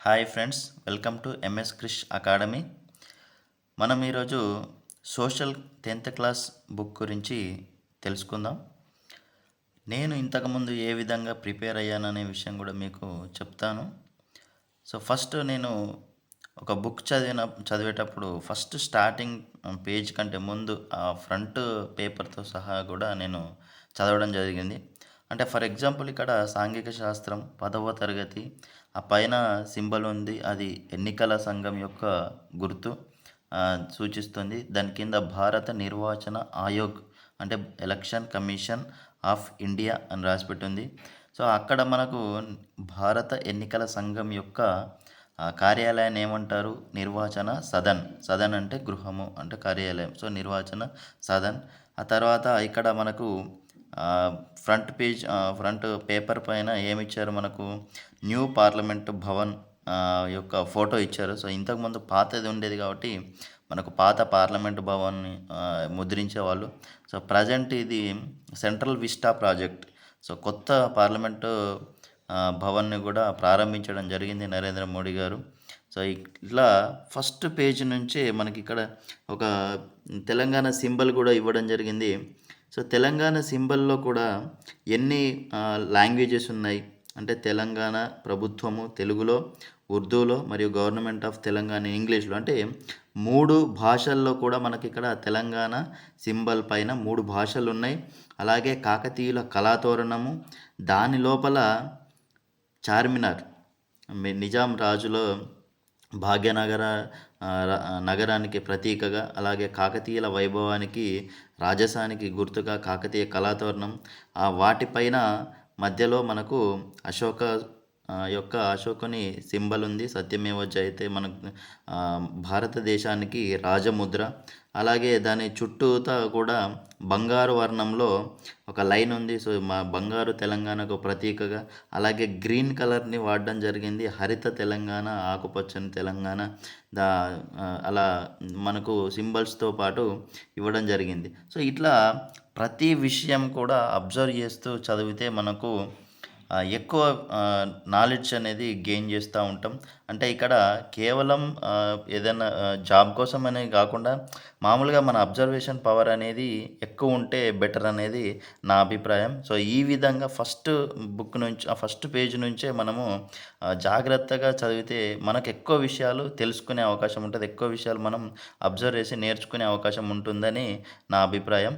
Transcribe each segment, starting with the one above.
Hi friends, welcome to MS Krish academy. మనం ఈరోజు social 10th class book గురించి తెలుసుకుందాం. నేను ఇంతకుముందు ఏ విధంగా ప్రిపేర్ అయ్యాననే విషయం కూడా మీకు చెప్తాను. సో ఫస్ట్ నేను ఒక బుక్ చదివేటప్పుడు ఫస్ట్ స్టార్టింగ్ పేజ్ కంటే ముందు ఆ ఫ్రంట్ పేపర్తో సహా కూడా నేను చదవడం జరిగింది. అంటే ఫర్ ఎగ్జాంపుల్ ఇక్కడ సాంఘిక శాస్త్రం 10వ తరగతి, ఆ పైన సింబల్ ఉంది, అది ఎన్నికల సంఘం యొక్క గుర్తు సూచిస్తుంది. దాని కింద భారత నిర్వాచన ఆయోగ్ అంటే ఎలక్షన్ కమిషన్ ఆఫ్ ఇండియా అని రాసిపెట్టింది. సో అక్కడ మనకు భారత ఎన్నికల సంఘం యొక్క కార్యాలయాన్ని ఏమంటారు? నిర్వాచన సదన్. సదన్ అంటే గృహము అంటే కార్యాలయం. సో నిర్వాచన సదన్. ఆ తర్వాత ఇక్కడ మనకు ఫ్రంట్ పేపర్ పైన ఏమిచ్చారు మనకు? న్యూ పార్లమెంట్ భవన్ యొక్క ఫోటో ఇచ్చారు. సో ఇంతకుముందు పాతది ఉండేది కాబట్టి మనకు పాత పార్లమెంట్ భవన్ని ముద్రించేవాళ్ళు. సో ప్రజెంట్ ఇది సెంట్రల్ విస్టా ప్రాజెక్ట్. సో కొత్త పార్లమెంటు భవన్ని కూడా ప్రారంభించడం జరిగింది నరేంద్ర మోడీ గారు. సో ఇట్లా ఫస్ట్ పేజ్ నుంచే మనకి ఇక్కడ ఒక తెలంగాణ సింబల్ కూడా ఇవ్వడం జరిగింది. సో తెలంగాణ సింబల్లో కూడా ఎన్ని లాంగ్వేజెస్ ఉన్నాయి అంటే తెలంగాణ ప్రభుత్వము తెలుగులో, ఉర్దూలో మరియు గవర్నమెంట్ ఆఫ్ తెలంగాణ ఇంగ్లీష్లో, అంటే 3 భాషల్లో కూడా మనకి ఇక్కడ తెలంగాణ సింబల్ పైన 3 భాషలు ఉన్నాయి. అలాగే కాకతీయుల కళాతోరణము, దాని లోపల చార్మినార్ నిజాం రాజులో భాగ్యనగర నగరానికి ప్రతీకగా, అలాగే కాకతీయుల వైభవానికి రాజసానికి గుర్తుగా కాకతీయ కళాతోరణం, వాటిపైన మధ్యలో మనకు అశోకుని సింబల్ ఉంది. సత్యమేవ జయతే మనకు భారతదేశానికి రాజముద్ర. అలాగే దాని చుట్టూతా కూడా బంగారు వర్ణంలో ఒక లైన్ ఉంది. సో మా బంగారు తెలంగాణకు ప్రతీకగా. అలాగే గ్రీన్ కలర్ని వాడడం జరిగింది. హరిత తెలంగాణ, ఆకుపచ్చని తెలంగాణ అలా మనకు సింబల్స్తో పాటు ఇవ్వడం జరిగింది. సో ఇట్లా ప్రతి విషయం కూడా అబ్జర్వ్ చేస్తూ చదివితే మనకు ఎక్కువ నాలెడ్జ్ అనేది గెయిన్ చేస్తూ ఉంటాం. అంటే ఇక్కడ కేవలం ఏదైనా జాబ్ కోసం అనేది కాకుండా మామూలుగా మన అబ్జర్వేషన్ పవర్ అనేది ఎక్కువ ఉంటే బెటర్ అనేది నా అభిప్రాయం. సో ఈ విధంగా ఫస్ట్ పేజ్ నుంచే మనము జాగ్రత్తగా చదివితే మనకు ఎక్కువ విషయాలు తెలుసుకునే అవకాశం ఉంటుంది. ఎక్కువ విషయాలు మనం అబ్జర్వ్ చేసి నేర్చుకునే అవకాశం ఉంటుందని నా అభిప్రాయం.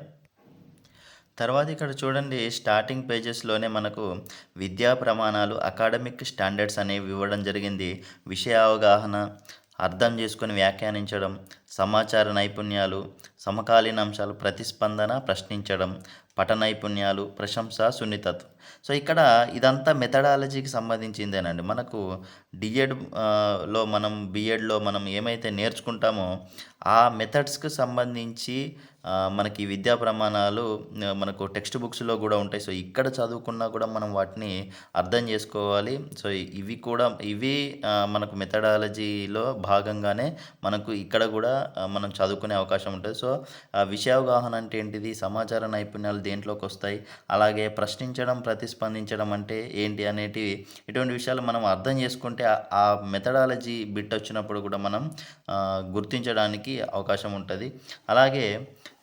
తర్వాత ఇక్కడ చూడండి, స్టార్టింగ్ పేజెస్లోనే మనకు విద్యా ప్రమాణాలు, అకాడమిక్ స్టాండర్డ్స్ అనేవి ఇవ్వడం జరిగింది. విషయ అవగాహన, అర్థం చేసుకొని వ్యాఖ్యానించడం, సమాచార నైపుణ్యాలు, సమకాలీన అంశాలు, ప్రతిస్పందన, ప్రశ్నించడం, పఠ నైపుణ్యాలు, ప్రశంస, సున్నితత్వం. సో ఇక్కడ ఇదంతా మెథడాలజీకి సంబంధించిందేనండి. మనకు బీఎడ్లో మనం ఏమైతే నేర్చుకుంటామో ఆ మెథడ్స్కి సంబంధించి మనకి విద్యా ప్రమాణాలు మనకు టెక్స్ట్ బుక్స్లో కూడా ఉంటాయి. సో ఇక్కడ చదువుకున్నా కూడా మనం వాటిని అర్థం చేసుకోవాలి. సో ఇవి మనకు మెథడాలజీలో భాగంగానే మనకు ఇక్కడ కూడా మనం చదువుకునే అవకాశం ఉంటుంది. సో విషయావగాహన అంటే ఏంటిది, సమాచార నైపుణ్యాలు దేంట్లోకి వస్తాయి, అలాగే ప్రశ్నించడం, ప్రతిస్పందించడం అంటే ఏంటి అనేటివి, ఇటువంటి విషయాలు మనం అర్థం చేసుకుంటే ఆ మెథడాలజీ బిట్ వచ్చినప్పుడు కూడా మనం గుర్తించడానికి అవకాశం ఉంటుంది. అలాగే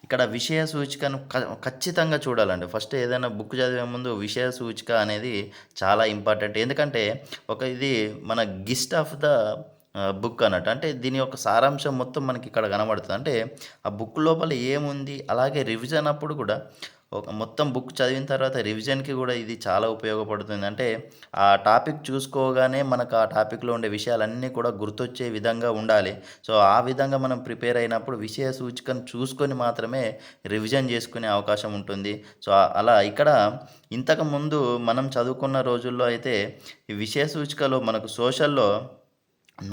ఇక్కడ విషయ సూచికను ఖచ్చితంగా చూడాలండి. ఫస్ట్ ఏదైనా బుక్ చదివే ముందు విషయ సూచిక అనేది చాలా ఇంపార్టెంట్. ఎందుకంటే ఇది మన గిస్ట్ ఆఫ్ ద బుక్ అన్నట్టు. అంటే దీని యొక్క సారాంశం మొత్తం మనకి ఇక్కడ కనబడుతుంది. అంటే ఆ బుక్ లోపల ఏముంది, అలాగే రివిజన్ అప్పుడు కూడా మొత్తం బుక్ చదివిన తర్వాత రివిజన్కి కూడా ఇది చాలా ఉపయోగపడుతుంది. అంటే ఆ టాపిక్ చూసుకోగానే మనకు ఆ టాపిక్లో ఉండే విషయాలన్నీ కూడా గుర్తొచ్చే విధంగా ఉండాలి. సో ఆ విధంగా మనం ప్రిపేర్ అయినప్పుడు విషయ సూచికను చూసుకొని మాత్రమే రివిజన్ చేసుకునే అవకాశం ఉంటుంది. సో అలా ఇక్కడ ఇంతకుముందు మనం చదువుకున్న రోజుల్లో అయితే ఈ విషయ సూచికలో మనకు సోషల్లో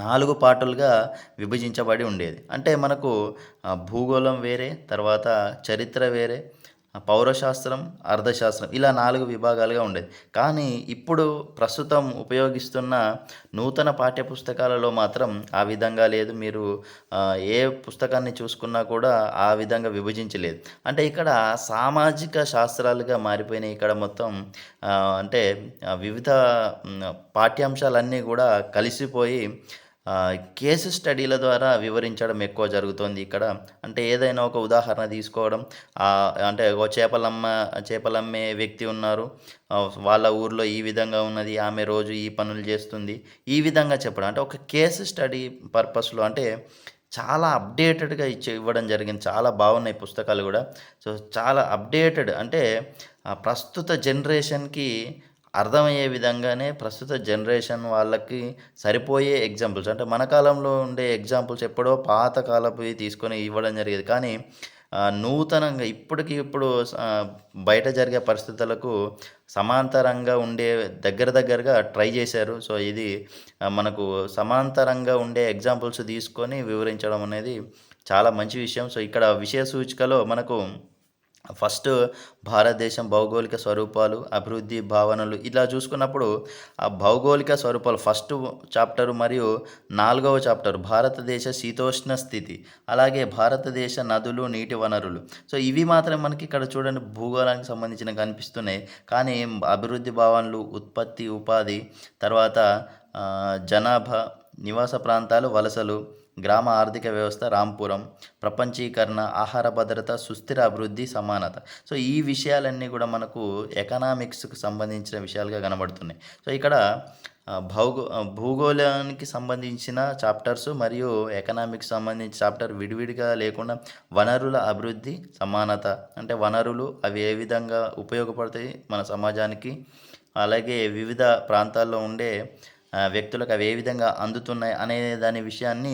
4 పార్టులుగా విభజించబడి ఉండేది. అంటే మనకు భూగోళం వేరే, తర్వాత చరిత్ర వేరే, పౌరశాస్త్రం, అర్థశాస్త్రం ఇలా 4 విభాగాలుగా ఉండేది. కానీ ఇప్పుడు ప్రస్తుతం ఉపయోగిస్తున్న నూతన పాఠ్య పుస్తకాలలో మాత్రం ఆ విధంగా లేదు. మీరు ఏ పుస్తకాన్ని చూసుకున్నా కూడా ఆ విధంగా విభజించలేదు. అంటే ఇక్కడ సామాజిక శాస్త్రాలుగా మారిపోయినాయి ఇక్కడ మొత్తం. అంటే వివిధ పాఠ్యాంశాలన్నీ గూడా కలిసిపోయి కేస్ స్టడీల ద్వారా వివరించడం ఎక్కువ జరుగుతోంది ఇక్కడ. అంటే ఏదైనా ఒక ఉదాహరణ తీసుకోవడం, అంటే ఓ చేపలమ్మే వ్యక్తి ఉన్నారు. వాళ్ళ ఊర్లో ఈ విధంగా ఉన్నది. ఆమె రోజు ఈ పనులు చేస్తుంది. ఈ విధంగా చెప్పడం. అంటే ఒక కేస్ స్టడీ పర్పస్‌లో అంటే చాలా అప్డేటెడ్‌గా ఇవ్వడం జరిగింది. చాలా బాగున్నాయి పుస్తకాలు గూడా. సో, చాలా అప్డేటెడ్ అంటే ప్రస్తుత జనరేషన్‌కి అర్థమయ్యే విధంగానే ప్రస్తుత జనరేషన్ వాళ్ళకి సరిపోయే ఎగ్జాంపుల్స్ అంటే మన కాలంలో ఉండే ఎగ్జాంపుల్స్ ఎప్పుడో పాత కాలపువి తీసుకొని ఇవ్వడం జరిగేది. కానీ నూతనంగా ఇప్పటికి ఇప్పుడు బయట జరిగే పరిస్థితులకు సమాంతరంగా ఉండే దగ్గరగా ట్రై చేశారు. సో, ఇది మనకు సమాంతరంగా ఉండే ఎగ్జాంపుల్స్ తీసుకొని వివరించడం అనేది చాలా మంచి విషయం. సో, ఇక్కడ విషయ సూచికలో మనకు ఫస్ట్ భారతదేశం భౌగోళిక స్వరూపాలు, అభివృద్ధి భావనలు ఇలా చూసుకున్నప్పుడు ఆ భౌగోళిక స్వరూపాలు ఫస్ట్ చాప్టరు మరియు 4వ చాప్టర్ భారతదేశ శీతోష్ణ స్థితి, అలాగే భారతదేశ నదులు, నీటి వనరులు. సో, ఇవి మాత్రం మనకి ఇక్కడ చూడండి భూగోళానికి సంబంధించినవి కనిపిస్తున్నాయి. కానీ అభివృద్ధి భావనలు, ఉత్పత్తి, ఉపాధి, తర్వాత జనాభా, నివాస ప్రాంతాలు, వలసలు, గ్రామ ఆర్థిక వ్యవస్థ, రాంపురం, ప్రపంచీకరణ, ఆహార భద్రత, సుస్థిర అభివృద్ధి, సమానత. సో, ఈ విషయాలన్నీ కూడా మనకు ఎకనామిక్స్‌కు సంబంధించిన విషయాలుగా కనబడుతున్నాయి. సో, ఇక్కడ భూగోళానికి సంబంధించిన చాప్టర్స్ మరియు ఎకనామిక్స్ సంబంధించిన చాప్టర్ విడివిడిగా లేకుండా వనరుల అభివృద్ధి, సమానత అంటే వనరులు అవి ఏ విధంగా ఉపయోగపడతాయి మన సమాజానికి, అలాగే వివిధ ప్రాంతాల్లో ఉండే వ్యక్తులకు అవి ఏ విధంగా అందుతున్నాయి అనే దాని విషయాన్ని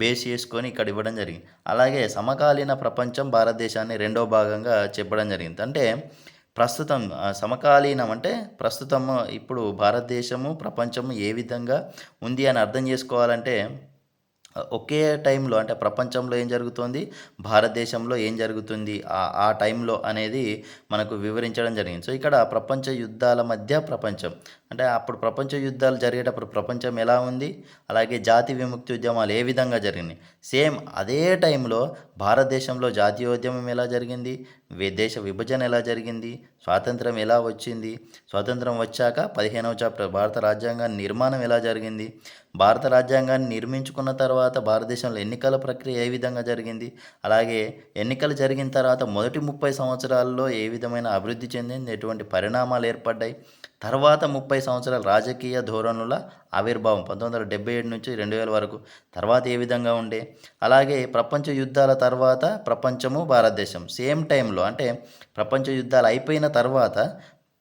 బేస్ చేసుకొని ఇక్కడ ఇవ్వడం జరిగింది. అలాగే సమకాలీన ప్రపంచం భారతదేశాన్ని రెండో భాగంగా చెప్పడం జరిగింది. అంటే ప్రస్తుతం సమకాలీనం అంటే ప్రస్తుతము ఇప్పుడు భారతదేశము, ప్రపంచము ఏ విధంగా ఉంది అని అర్థం చేసుకోవాలంటే ఒకే టైంలో అంటే ప్రపంచంలో ఏం జరుగుతోంది, భారతదేశంలో ఏం జరుగుతుంది ఆ టైంలో అనేది మనకు వివరించడం జరిగింది. సో, ఇక్కడ ప్రపంచ యుద్ధాల మధ్య ప్రపంచం అంటే అప్పుడు ప్రపంచ యుద్ధాలు జరిగేటప్పుడు ప్రపంచం ఎలా ఉంది, అలాగే జాతి విముక్తి ఉద్యమాలు ఏ విధంగా జరిగినాయి. సేమ్ అదే టైంలో భారతదేశంలో జాతీయోద్యమం ఎలా జరిగింది, దేశ విభజన ఎలా జరిగింది, స్వాతంత్రం ఎలా వచ్చింది, స్వాతంత్రం వచ్చాక 15వ చాప్టర్ భారత రాజ్యాంగాన్ని నిర్మాణం ఎలా జరిగింది, భారత రాజ్యాంగాన్ని నిర్మించుకున్న తర్వాత భారతదేశంలో ఎన్నికల ప్రక్రియ ఏ విధంగా జరిగింది, అలాగే ఎన్నికలు జరిగిన తర్వాత మొదటి 30 సంవత్సరాల్లో ఏ విధమైన అభివృద్ధి చెందింది, ఎటువంటి పరిణామాలు ఏర్పడ్డాయి, తర్వాత 30 సంవత్సరాల రాజకీయ ధోరణుల ఆవిర్భావం 1977 నుంచి 2000 వరకు తర్వాత ఏ విధంగా ఉండే, అలాగే ప్రపంచ యుద్ధాల తర్వాత ప్రపంచము, భారతదేశం సేమ్ టైంలో అంటే ప్రపంచ యుద్ధాలు అయిపోయిన తర్వాత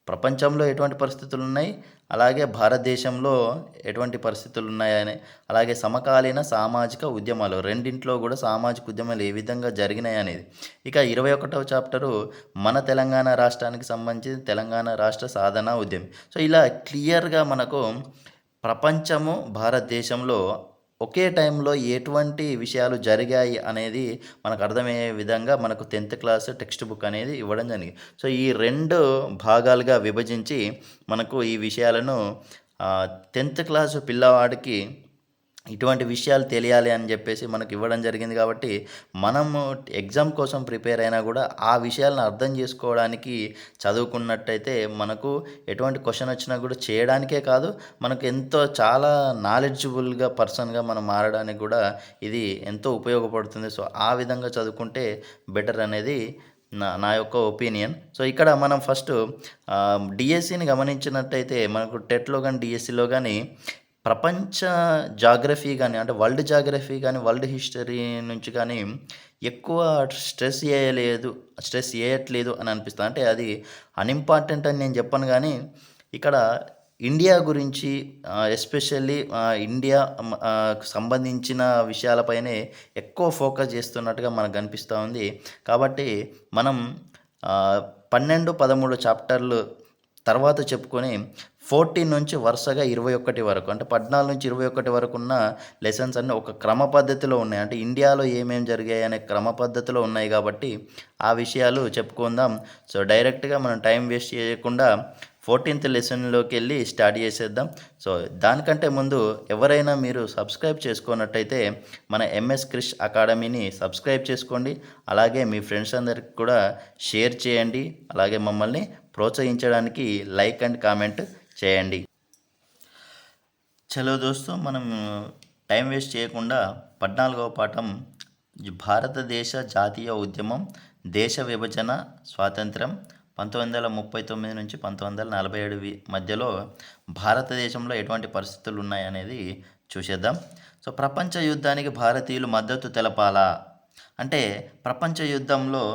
ప్రపంచంలో ఎటువంటి పరిస్థితులు ఉన్నాయి, అలాగే భారతదేశంలో ఎటువంటి పరిస్థితులు ఉన్నాయని, అలాగే సమకాలీన సామాజిక ఉద్యమాలు రెండింట్లో కూడా సామాజిక ఉద్యమాలు ఏ విధంగా జరిగినాయి అనేది. ఇక 21వ చాప్టరు మన తెలంగాణ రాష్ట్రానికి సంబంధించి తెలంగాణ రాష్ట్ర సాధన ఉద్యమం. సో, ఇలా క్లియర్‌గా మనకు ప్రపంచము, భారతదేశంలో ఒకే టైంలో ఎటువంటి విషయాలు జరిగాయి అనేది మనకు అర్థమయ్యే విధంగా మనకు 10th క్లాస్ టెక్స్ట్ బుక్ అనేది ఇవ్వడం జరిగింది. సో, ఈ 2 భాగాలుగా విభజించి మనకు ఈ విషయాలను 10th క్లాస్ పిల్లవాడికి ఇటువంటి విషయాలు తెలియాలి అని చెప్పేసి మనకి ఇవ్వడం జరిగింది. కాబట్టి మనము ఎగ్జామ్ కోసం ప్రిపేర్ అయినా కూడా ఆ విషయాలను అర్థం చేసుకోవడానికి చదువుకున్నట్టయితే మనకు ఎటువంటి క్వశ్చన్ వచ్చినా కూడా చేయడానికే కాదు, మనకు ఎంతో చాలా నాలెడ్జబుల్‌గా పర్సన్‌గా మనం మారడానికి కూడా ఇది ఎంతో ఉపయోగపడుతుంది. సో, ఆ విధంగా చదువుకుంటే బెటర్ అనేది నా యొక్క ఒపీనియన్. సో, ఇక్కడ మనం ఫస్ట్ డీఎస్సీని గమనించినట్టయితే మనకు టెట్‌లో గాని, డీఎస్సీలో గాని ప్రపంచ జాగ్రఫీ గాని, అంటే వరల్డ్ జాగ్రఫీ గాని, వరల్డ్ హిస్టరీ నుంచి కానీ ఎక్కువ స్ట్రెస్ చేయట్లేదు అని అనిపిస్తుంది. అంటే అది అన్‌ఇంపార్టెంట్ అని నేను చెప్పను గానీ, ఇక్కడ ఇండియా గురించి ఎస్పెషల్లీ సంబంధించిన విషయాలపైనే ఎక్కువ ఫోకస్ చేస్తున్నట్టుగా మనకు కనిపిస్తూ ఉంది. కాబట్టి మనం 12, 13 చాప్టర్లు తర్వాత చెప్పుకొని 14 నుంచి వరుసగా 21 వరకు అంటే 14 నుంచి 21 వరకు ఉన్న లెసన్స్ అన్నీ ఒక క్రమ పద్ధతిలో ఉన్నాయి. అంటే ఇండియాలో ఏమేం జరిగాయి అనే క్రమ పద్ధతిలో ఉన్నాయి కాబట్టి ఆ విషయాలు చెప్పుకుందాం. సో, డైరెక్ట్‌గా మనం టైం వేస్ట్ చేయకుండా 14థ్ లెసన్‌లోకెళ్ళి స్టార్ట్ చేసేద్దాం. సో, దానికంటే ముందు ఎవరైనా మీరు సబ్స్క్రైబ్ చేసుకోనట్టయితే మన ఎంఎస్ క్రిష్ అకాడమీని సబ్స్క్రైబ్ చేసుకోండి. అలాగే మీ ఫ్రెండ్స్ అందరికి కూడా షేర్ చేయండి. అలాగే మమ్మల్ని ప్రోత్సహించడానికి లైక్ అండ్ కామెంట్ చేయండి. చలో దోస్తు, మనం టైం వేస్ట్ చేయకుండా 14వ పాఠం భారతదేశ జాతీయ ఉద్యమం, దేశ విభజన, స్వాతంత్రం 1939 నుంచి 1947 మధ్యలో భారతదేశంలో ఎటువంటి పరిస్థితులు ఉన్నాయనేది చూసేద్దాం. సో, ప్రపంచ యుద్ధానికి భారతీయులు మద్దతు తెలపాలా? అంటే ప్రపంచ యుద్ధంలో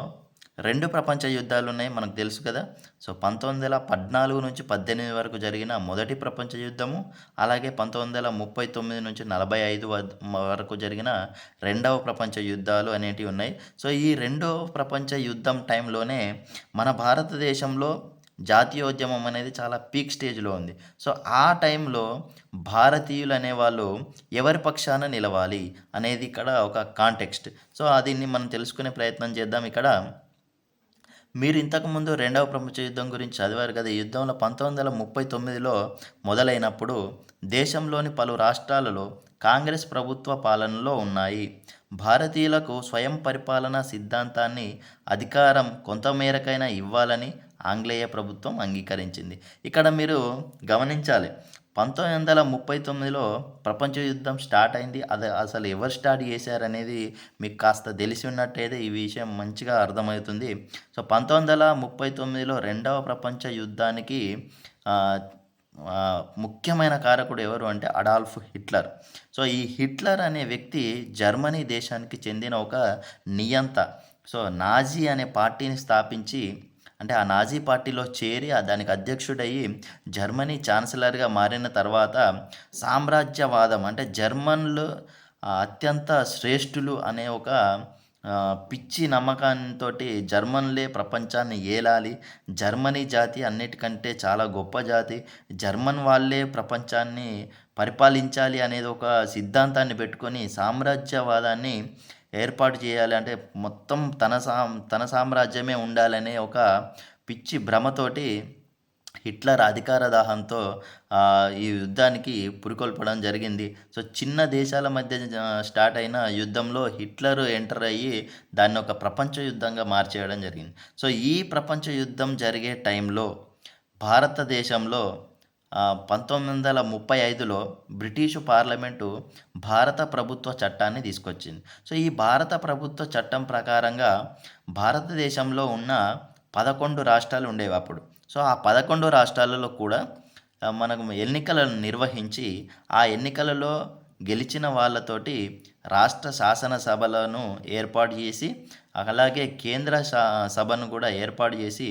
2 ప్రపంచ యుద్ధాలున్నాయి మనకు తెలుసు కదా! సో, 1914 నుంచి 18 వరకు జరిగిన మొదటి ప్రపంచ యుద్ధము, అలాగే 1939 నుంచి 45 వరకు జరిగిన రెండవ ప్రపంచ యుద్ధాలు అనేటివి ఉన్నాయి. సో, ఈ రెండో ప్రపంచ యుద్ధం టైంలోనే మన భారతదేశంలో జాతీయోద్యమం అనేది చాలా పీక్ స్టేజ్‌లో ఉంది. సో, ఆ టైంలో భారతీయులు అనేవాళ్ళు ఎవరి పక్షాన నిలవాలి అనేది ఇక్కడ ఒక కాంటెక్స్ట్. సో, దీన్ని మనం తెలుసుకునే ప్రయత్నం చేద్దాం. ఇక్కడ మీరు ఇంతకుముందు రెండవ ప్రపంచ యుద్ధం గురించి చదివారు కదా! ఈ యుద్ధంలో 1939లో మొదలైనప్పుడు దేశంలోని పలు రాష్ట్రాలలో కాంగ్రెస్ ప్రభుత్వ పాలనలో ఉన్నాయి. భారతీయులకు స్వయం పరిపాలనా సిద్ధాంతాన్ని, అధికారం కొంతమేరకైనా ఇవ్వాలని ఆంగ్లేయ ప్రభుత్వం అంగీకరించింది. ఇక్కడ మీరు గమనించాలి. 1939లో ప్రపంచ యుద్ధం స్టార్ట్ అయింది. అది అసలు ఎవరు స్టార్ట్ చేశారనేది మీకు కాస్త తెలిసి ఉన్నట్టయితే ఈ విషయం మంచిగా అర్థమవుతుంది. సో, 1939లో రెండవ ప్రపంచ యుద్ధానికి ముఖ్యమైన కారకుడు ఎవరు అంటే అడాల్ఫ్ హిట్లర్. సో, ఈ హిట్లర్ అనే వ్యక్తి జర్మనీ దేశానికి చెందిన ఒక నియంత. సో, నాజీ అనే పార్టీని స్థాపించి, అంటే ఆ నాజీ పార్టీలో చేరి దానికి అధ్యక్షుడయ్యి జర్మనీ ఛాన్సలర్‌గా మారిన తర్వాత సామ్రాజ్యవాదం అంటే జర్మన్లు అత్యంత శ్రేష్ఠులు అనే ఒక పిచ్చి నమ్మకంతోటి జర్మన్లే ప్రపంచాన్ని ఏలాలి, జర్మనీ జాతి అన్నిటికంటే చాలా గొప్ప జాతి, జర్మన్ వాళ్ళే ప్రపంచాన్ని పరిపాలించాలి అనేది ఒక సిద్ధాంతాన్ని పెట్టుకొని సామ్రాజ్యవాదాన్ని ఏర్పాటు చేయాలి. అంటే మొత్తం తన సామ్రాజ్యమే ఉండాలనే ఒక పిచ్చి భ్రమతోటి హిట్లర్ అధికార దాహంతో ఈ యుద్ధానికి పురికొల్పడం జరిగింది. సో, చిన్న దేశాల మధ్య స్టార్ట్ అయిన యుద్ధంలో హిట్లర్ ఎంటర్ అయ్యి దాన్ని ఒక ప్రపంచ యుద్ధంగా మార్చేయడం జరిగింది. సో, ఈ ప్రపంచ యుద్ధం జరిగే టైంలో భారతదేశంలో 1935లో బ్రిటిషు పార్లమెంటు భారత ప్రభుత్వ చట్టాన్ని తీసుకొచ్చింది. సో, ఈ భారత ప్రభుత్వ చట్టం ప్రకారంగా భారతదేశంలో ఉన్న 11 రాష్ట్రాలు ఉండేవి అప్పుడు. సో, ఆ 11 రాష్ట్రాలలో కూడా మనకు ఎన్నికలను నిర్వహించి, ఆ ఎన్నికలలో గెలిచిన వాళ్ళతోటి రాష్ట్ర శాసనసభలను ఏర్పాటు చేసి, అలాగే కేంద్ర సభను కూడా ఏర్పాటు చేసి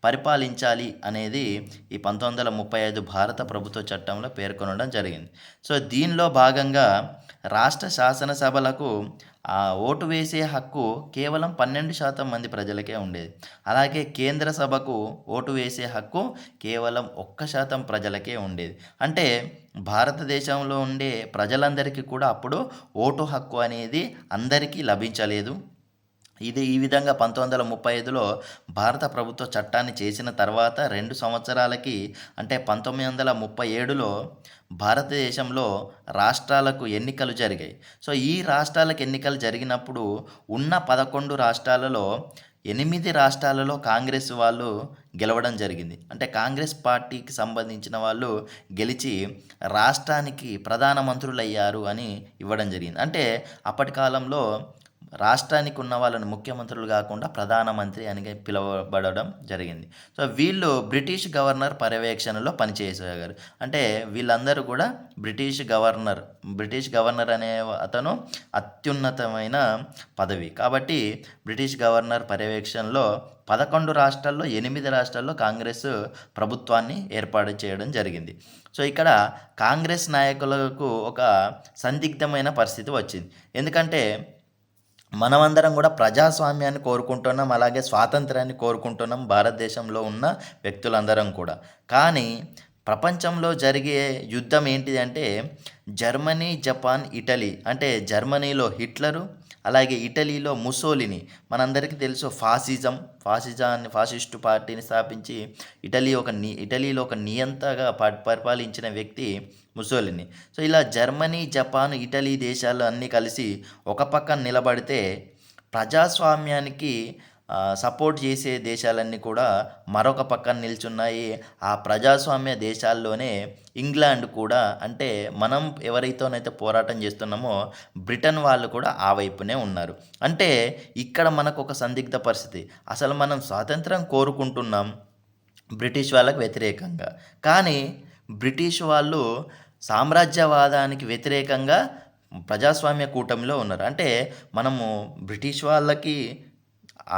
పరిపాలించాలి అనేది ఈ 1935 భారత ప్రభుత్వ చట్టంలో పేర్కొనడం జరిగింది. సో, దీనిలో భాగంగా రాష్ట్ర శాసనసభలకు ఓటు వేసే హక్కు కేవలం 12% మంది ప్రజలకే ఉండేది. అలాగే కేంద్ర సభకు ఓటు వేసే హక్కు కేవలం 1% ప్రజలకే ఉండేది. అంటే భారతదేశంలో ఉండే ప్రజలందరికీ కూడా అప్పుడు ఓటు హక్కు అనేది అందరికీ లభించలేదు. ఈ విధంగా 1935లో భారత ప్రభుత్వ చట్టాన్ని చేసిన తర్వాత 2 సంవత్సరాలకి, అంటే 1937లో భారతదేశంలో రాష్ట్రాలకు ఎన్నికలు జరిగాయి. సో, ఈ రాష్ట్రాలకు ఎన్నికలు జరిగినప్పుడు ఉన్న 11 రాష్ట్రాలలో 8 రాష్ట్రాలలో కాంగ్రెస్ వాళ్ళు గెలవడం జరిగింది. అంటే కాంగ్రెస్ పార్టీకి సంబంధించిన వాళ్ళు గెలిచి రాష్ట్రానికి ప్రధానమంత్రులయ్యారు అని ఇవ్వడం జరిగింది. అంటే అప్పటి కాలంలో రాష్ట్రానికి ఉన్న వాళ్ళని ముఖ్యమంత్రులు కాకుండా ప్రధానమంత్రి అని పిలువబడడం జరిగింది. సో, వీళ్ళు బ్రిటిష్ గవర్నర్ పర్యవేక్షణలో పనిచేసేవారు. అంటే వీళ్ళందరూ కూడా బ్రిటిష్ గవర్నర్ అనే అతను అత్యున్నతమైన పదవి. కాబట్టి బ్రిటిష్ గవర్నర్ పర్యవేక్షణలో 11 రాష్ట్రాల్లో 8 రాష్ట్రాల్లో కాంగ్రెస్ ప్రభుత్వాన్ని ఏర్పాటు చేయడం జరిగింది. సో, ఇక్కడ కాంగ్రెస్ నాయకులకు ఒక సందిగ్ధమైన పరిస్థితి వచ్చింది. ఎందుకంటే మనమందరం కూడా ప్రజాస్వామ్యాన్ని కోరుకుంటున్నాం, అలాగే స్వాతంత్రాన్ని కోరుకుంటున్నాం భారతదేశంలో ఉన్న వ్యక్తులందరం కూడా. కానీ ప్రపంచంలో జరిగే యుద్ధం ఏంటిది అంటే జర్మనీ, జపాన్, ఇటలీ. అంటే జర్మనీలో హిట్లరు, అలాగే ఇటలీలో ముసోలిని. మనందరికీ తెలుసు ఫాసిస్టు పార్టీని స్థాపించి ఇటలీలో ఒక నియంతగా పరిపాలించిన వ్యక్తి ముసోలిని. సో ఇలా జర్మనీ, జపాన్, ఇటలీ దేశాలు అన్నీ కలిసి ఒక పక్కన నిలబడితే ప్రజాస్వామ్యానికి సపోర్ట్ చేసే దేశాలన్నీ కూడా మరొక పక్కన నిల్చున్నాయి. ఆ ప్రజాస్వామ్య దేశాల్లోనే ఇంగ్లాండ్ కూడా, అంటే మనం ఎవరితోనైతే పోరాటం చేస్తున్నామో బ్రిటన్ వాళ్ళు కూడా ఆ వైపునే ఉన్నారు. అంటే ఇక్కడ మనకు ఒక సందిగ్ధ పరిస్థితి. అసలు మనం స్వాతంత్రం కోరుకుంటున్నాం బ్రిటిష్ వాళ్ళకి వ్యతిరేకంగా, కానీ బ్రిటిష్ వాళ్ళు సామ్రాజ్యవాదానికి వ్యతిరేకంగా ప్రజాస్వామ్య కూటమిలో ఉన్నారు. అంటే మనము బ్రిటిష్ వాళ్ళకి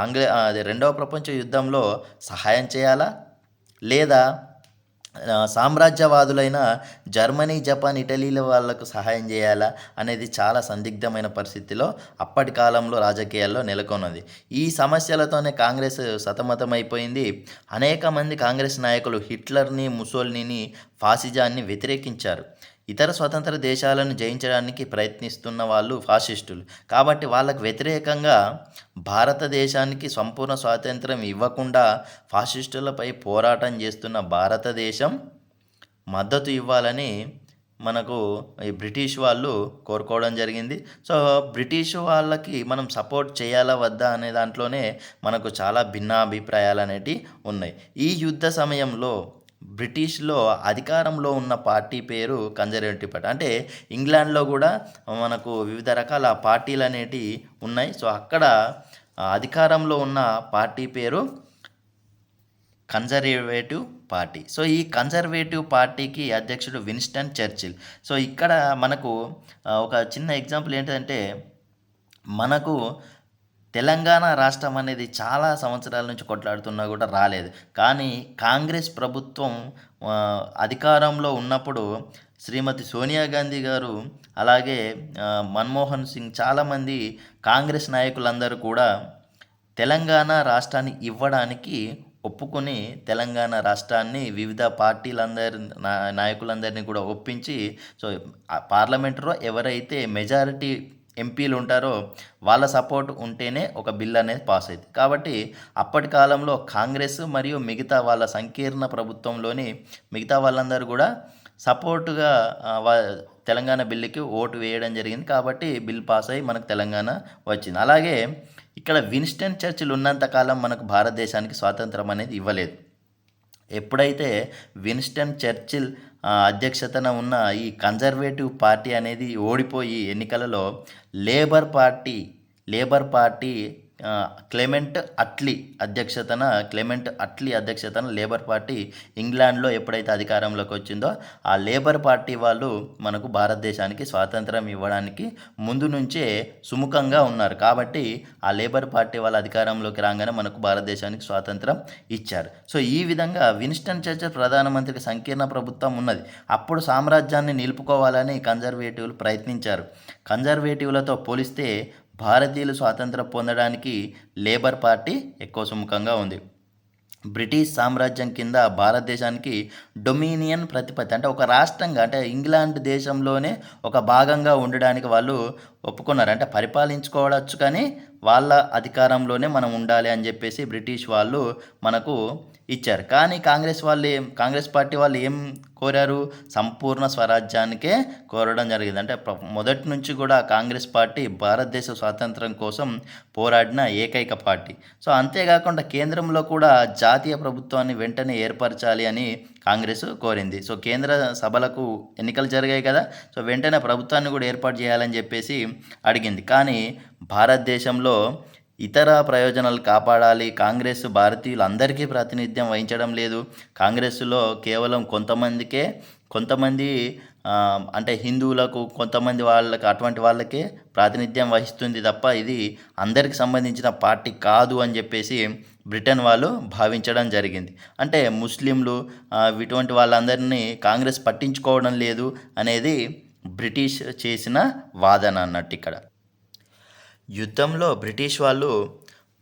అదే రెండవ ప్రపంచ యుద్ధంలో సహాయం చేయాలా, లేదా సామ్రాజ్యవాదులైన జర్మనీ, జపాన్, ఇటలీల వాళ్ళకు సహాయం చేయాలా అనేది చాలా సందిగ్ధమైన పరిస్థితిలో అప్పటి కాలంలో రాజకీయాల్లో నెలకొన్నది. ఈ సమస్యలతోనే కాంగ్రెస్ సతమతమైపోయింది. అనేక మంది కాంగ్రెస్ నాయకులు హిట్లర్ని, ముసోలినీని, ఫాసిజాన్ని వ్యతిరేకించారు. ఇతర స్వతంత్ర దేశాలను జయించడానికి ప్రయత్నిస్తున్న వాళ్ళు ఫాసిస్టులు. కాబట్టి వాళ్ళకు వ్యతిరేకంగా భారతదేశానికి సంపూర్ణ స్వాతంత్రం ఇవ్వకుండా ఫాసిస్టులపై పోరాటం చేస్తున్న భారతదేశం మద్దతు ఇవ్వాలని మనకు ఈ బ్రిటిష్ వాళ్ళు కోరుకోవడం జరిగింది. సో బ్రిటిష్ వాళ్ళకి మనం సపోర్ట్ చేయాలా వద్దా అనే దాంట్లోనే మనకు చాలా భిన్నాభిప్రాయాలు అనేటివి ఉన్నాయి. ఈ యుద్ధ సమయంలో బ్రిటిష్లో అధికారంలో ఉన్న పార్టీ పేరు కన్జర్వేటివ్ పార్టీ. అంటే ఇంగ్లాండ్లో కూడా మనకు వివిధ రకాల పార్టీలు అనేటివి ఉన్నాయి. సో అక్కడ అధికారంలో ఉన్న పార్టీ పేరు కన్జర్వేటివ్ పార్టీ. సో ఈ కన్జర్వేటివ్ పార్టీకి అధ్యక్షుడు విన్స్టన్ చర్చిల్. సో ఇక్కడ మనకు ఒక చిన్న ఎగ్జాంపుల్ ఏంటంటే, మనకు తెలంగాణ రాష్ట్రం అనేది చాలా సంవత్సరాల నుంచి కొట్లాడుతున్నా కూడా రాలేదు. కానీ కాంగ్రెస్ ప్రభుత్వం అధికారంలో ఉన్నప్పుడు శ్రీమతి సోనియా గాంధీ గారు, అలాగే మన్మోహన్ సింగ్, చాలామంది కాంగ్రెస్ నాయకులందరూ కూడా తెలంగాణ రాష్ట్రాన్ని ఇవ్వడానికి ఒప్పుకొని తెలంగాణ రాష్ట్రాన్ని వివిధ నాయకులందరినీ కూడా ఒప్పించి, సో పార్లమెంటులో ఎవరైతే మెజారిటీ ఎంపీలు ఉంటారో వాళ్ళ సపోర్ట్ ఉంటేనే ఒక బిల్ అనేది పాస్ అవుతుంది. కాబట్టి అప్పటి కాలంలో కాంగ్రెస్ మరియు మిగతా వాళ్ళ సంకీర్ణ ప్రభుత్వంలోని మిగతా వాళ్ళందరూ కూడా సపోర్టుగా తెలంగాణ బిల్లుకి ఓటు వేయడం జరిగింది. కాబట్టి బిల్ పాస్ అయ్యి మనకు తెలంగాణ వచ్చింది. అలాగే ఇక్కడ విన్స్టన్ చర్చిల్ ఉన్నంతకాలం మనకు భారతదేశానికి స్వాతంత్రం అనేది ఇవ్వలేదు. ఎప్పుడైతే విన్స్టన్ చర్చిల్ అధ్యక్షతన ఉన్న ఈ కన్జర్వేటివ్ పార్టీ అనేది ఓడిపోయి ఎన్నికలలో లేబర్ పార్టీ క్లెమెంట్ అట్లీ అధ్యక్షతన లేబర్ పార్టీ ఇంగ్లాండ్లో ఎప్పుడైతే అధికారంలోకి వచ్చిందో ఆ లేబర్ పార్టీ వాళ్ళు మనకు భారతదేశానికి స్వాతంత్రం ఇవ్వడానికి ముందు నుంచే సుముఖంగా ఉన్నారు. కాబట్టి ఆ లేబర్ పార్టీ వాళ్ళ అధికారంలోకి రాగానే మనకు భారతదేశానికి స్వాతంత్రం ఇచ్చారు. సో ఈ విధంగా విన్స్టన్ చర్చిల్ ప్రధానమంత్రికి సంకీర్ణ ప్రభుత్వం ఉన్నది. అప్పుడు సామ్రాజ్యాన్ని నిలుపుకోవాలని కన్జర్వేటివ్లు ప్రయత్నించారు. కన్జర్వేటివ్లతో పోలిస్తే భారతీయులు స్వాతంత్రం పొందడానికి లేబర్ పార్టీ ఎక్కువ సుముఖంగా ఉంది. బ్రిటిష్ సామ్రాజ్యం కింద భారతదేశానికి డొమినియన్ ప్రతిపత్తి, అంటే ఒక రాష్ట్రంగా, అంటే ఇంగ్లాండ్ దేశంలోనే ఒక భాగంగా ఉండడానికి వాళ్ళు ఒప్పుకున్నారు. అంటే పరిపాలించుకోవచ్చు కానీ వాళ్ళ అధికారంలోనే మనం ఉండాలి అని చెప్పేసి బ్రిటిష్ వాళ్ళు మనకు ఇచ్చారు. కానీ కాంగ్రెస్ పార్టీ వాళ్ళు ఏం కోరారు? సంపూర్ణ స్వరాజ్యానికే కోరడం జరిగింది. అంటే మొదటి నుంచి కూడా కాంగ్రెస్ పార్టీ భారతదేశ స్వాతంత్రం కోసం పోరాడిన ఏకైక పార్టీ. సో అంతేకాకుండా కేంద్రంలో కూడా జాతీయ ప్రభుత్వాన్ని వెంటనే ఏర్పరచాలి అని కాంగ్రెస్ కోరింది. సో కేంద్ర సభలకు ఎన్నికలు జరిగాయి కదా, సో వెంటనే ప్రభుత్వాన్ని కూడా ఏర్పాటు చేయాలని చెప్పేసి అడిగింది. కానీ భారతదేశంలో ఇతర ప్రయోజనాలు కాపాడాలి, కాంగ్రెస్ భారతీయులు అందరికీ ప్రాతినిధ్యం వహించడం లేదు, కాంగ్రెస్లో కేవలం కొంతమంది అంటే హిందువులకు, కొంతమంది వాళ్ళకి, అటువంటి వాళ్ళకే ప్రాతినిధ్యం వహిస్తుంది తప్ప ఇది అందరికి సంబంధించిన పార్టీ కాదు అని చెప్పేసి బ్రిటన్ వాళ్ళు భావించడం జరిగింది. అంటే ముస్లింలు ఇటువంటి వాళ్ళందరినీ కాంగ్రెస్ పట్టించుకోవడం లేదు అనేది బ్రిటిష్ చేసిన వాదన అన్నట్టు. ఇక్కడ యుద్ధంలో బ్రిటిష్ వాళ్ళు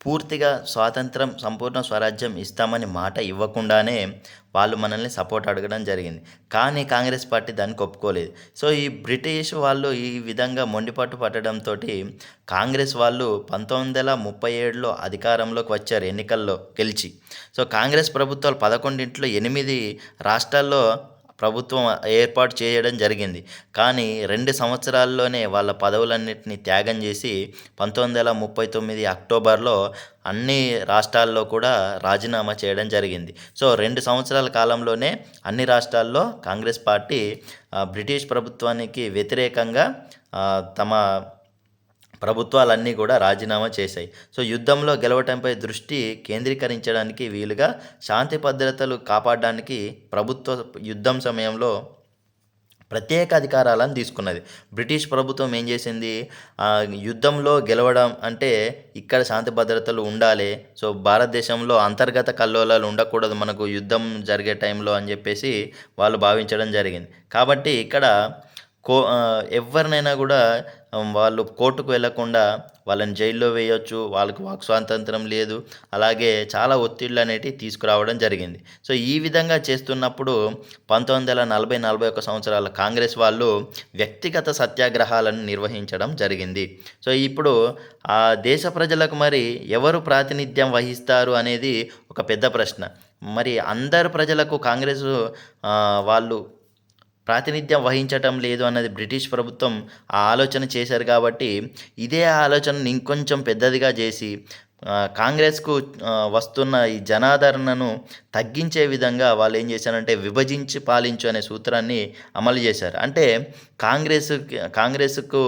పూర్తిగా స్వాతంత్రం, సంపూర్ణ స్వరాజ్యం ఇస్తామని మాట ఇవ్వకుండానే వాళ్ళు మనల్ని సపోర్ట్ అడగడం జరిగింది. కానీ కాంగ్రెస్ పార్టీ దానికి ఒప్పుకోలేదు. సో, ఈ బ్రిటిష్ వాళ్ళు ఈ విధంగా మొండిపట్టు పట్టడంతోటి కాంగ్రెస్ వాళ్ళు 1937లో అధికారంలోకి వచ్చారు ఎన్నికల్లో గెలిచి. సో, కాంగ్రెస్ ప్రభుత్వాలు 11 8 రాష్ట్రాల్లో ప్రభుత్వం ఏర్పాటు చేయడం జరిగింది. కానీ 2 సంవత్సరాల్లోనే వాళ్ళ పదవులన్నిటిని త్యాగం చేసి 1939 అక్టోబర్‌లో అన్ని రాష్ట్రాల్లో కూడా రాజీనామా చేయడం జరిగింది. సో, 2 సంవత్సరాల కాలంలోనే అన్ని రాష్ట్రాల్లో కాంగ్రెస్ పార్టీ బ్రిటిష్ ప్రభుత్వానికి వ్యతిరేకంగా తమ ప్రభుత్వాలన్నీ కూడా రాజీనామా చేశాయి. సో, యుద్ధంలో గెలవటంపై దృష్టి కేంద్రీకరించడానికి వీలుగా శాంతి భద్రతలు కాపాడడానికి ప్రభుత్వ యుద్ధం సమయంలో ప్రత్యేక అధికారాలను తీసుకున్నది. బ్రిటిష్ ప్రభుత్వం ఏం చేసింది, యుద్ధంలో గెలవడం అంటే ఇక్కడ శాంతి భద్రతలు ఉండాలి. సో, భారతదేశంలో అంతర్గత కల్లోలాలు ఉండకూడదు మనకు యుద్ధం జరిగే టైంలో అని చెప్పేసి వాళ్ళు భావించడం జరిగింది. కాబట్టి ఇక్కడ ఎవరినైనా కూడా వాళ్ళు కోర్టుకు వెళ్ళకుండా వాళ్ళని జైల్లో వేయొచ్చు. వాళ్ళకి వాక్ స్వాతంత్రం లేదు. అలాగే చాలా ఒత్తిళ్ళు అనేటివి తీసుకురావడం జరిగింది. సో, ఈ విధంగా చేస్తున్నప్పుడు 1940, 41 సంవత్సరాల కాంగ్రెస్ వాళ్ళు వ్యక్తిగత సత్యాగ్రహాలను నిర్వహించడం జరిగింది. సో, ఇప్పుడు దేశ ప్రజలకు మరి ఎవరు ప్రాతినిధ్యం వహిస్తారు అనేది ఒక పెద్ద ప్రశ్న. మరి అందరు ప్రజలకు కాంగ్రెసు వాళ్ళు ప్రాతినిధ్యం వహించటం లేదు అన్నది బ్రిటిష్ ప్రభుత్వం ఆ ఆలోచన చేశారు కాబట్టి, ఇదే ఆలోచనను ఇంకొంచెం పెద్దదిగా చేసి కాంగ్రెస్‌కు వస్తున్న ఈ జనాదరణను తగ్గించే విధంగా వాళ్ళు ఏం చేశారంటే, విభజించి పాలించు అనే సూత్రాన్ని అమలు చేశారు. అంటే కాంగ్రెస్‌కు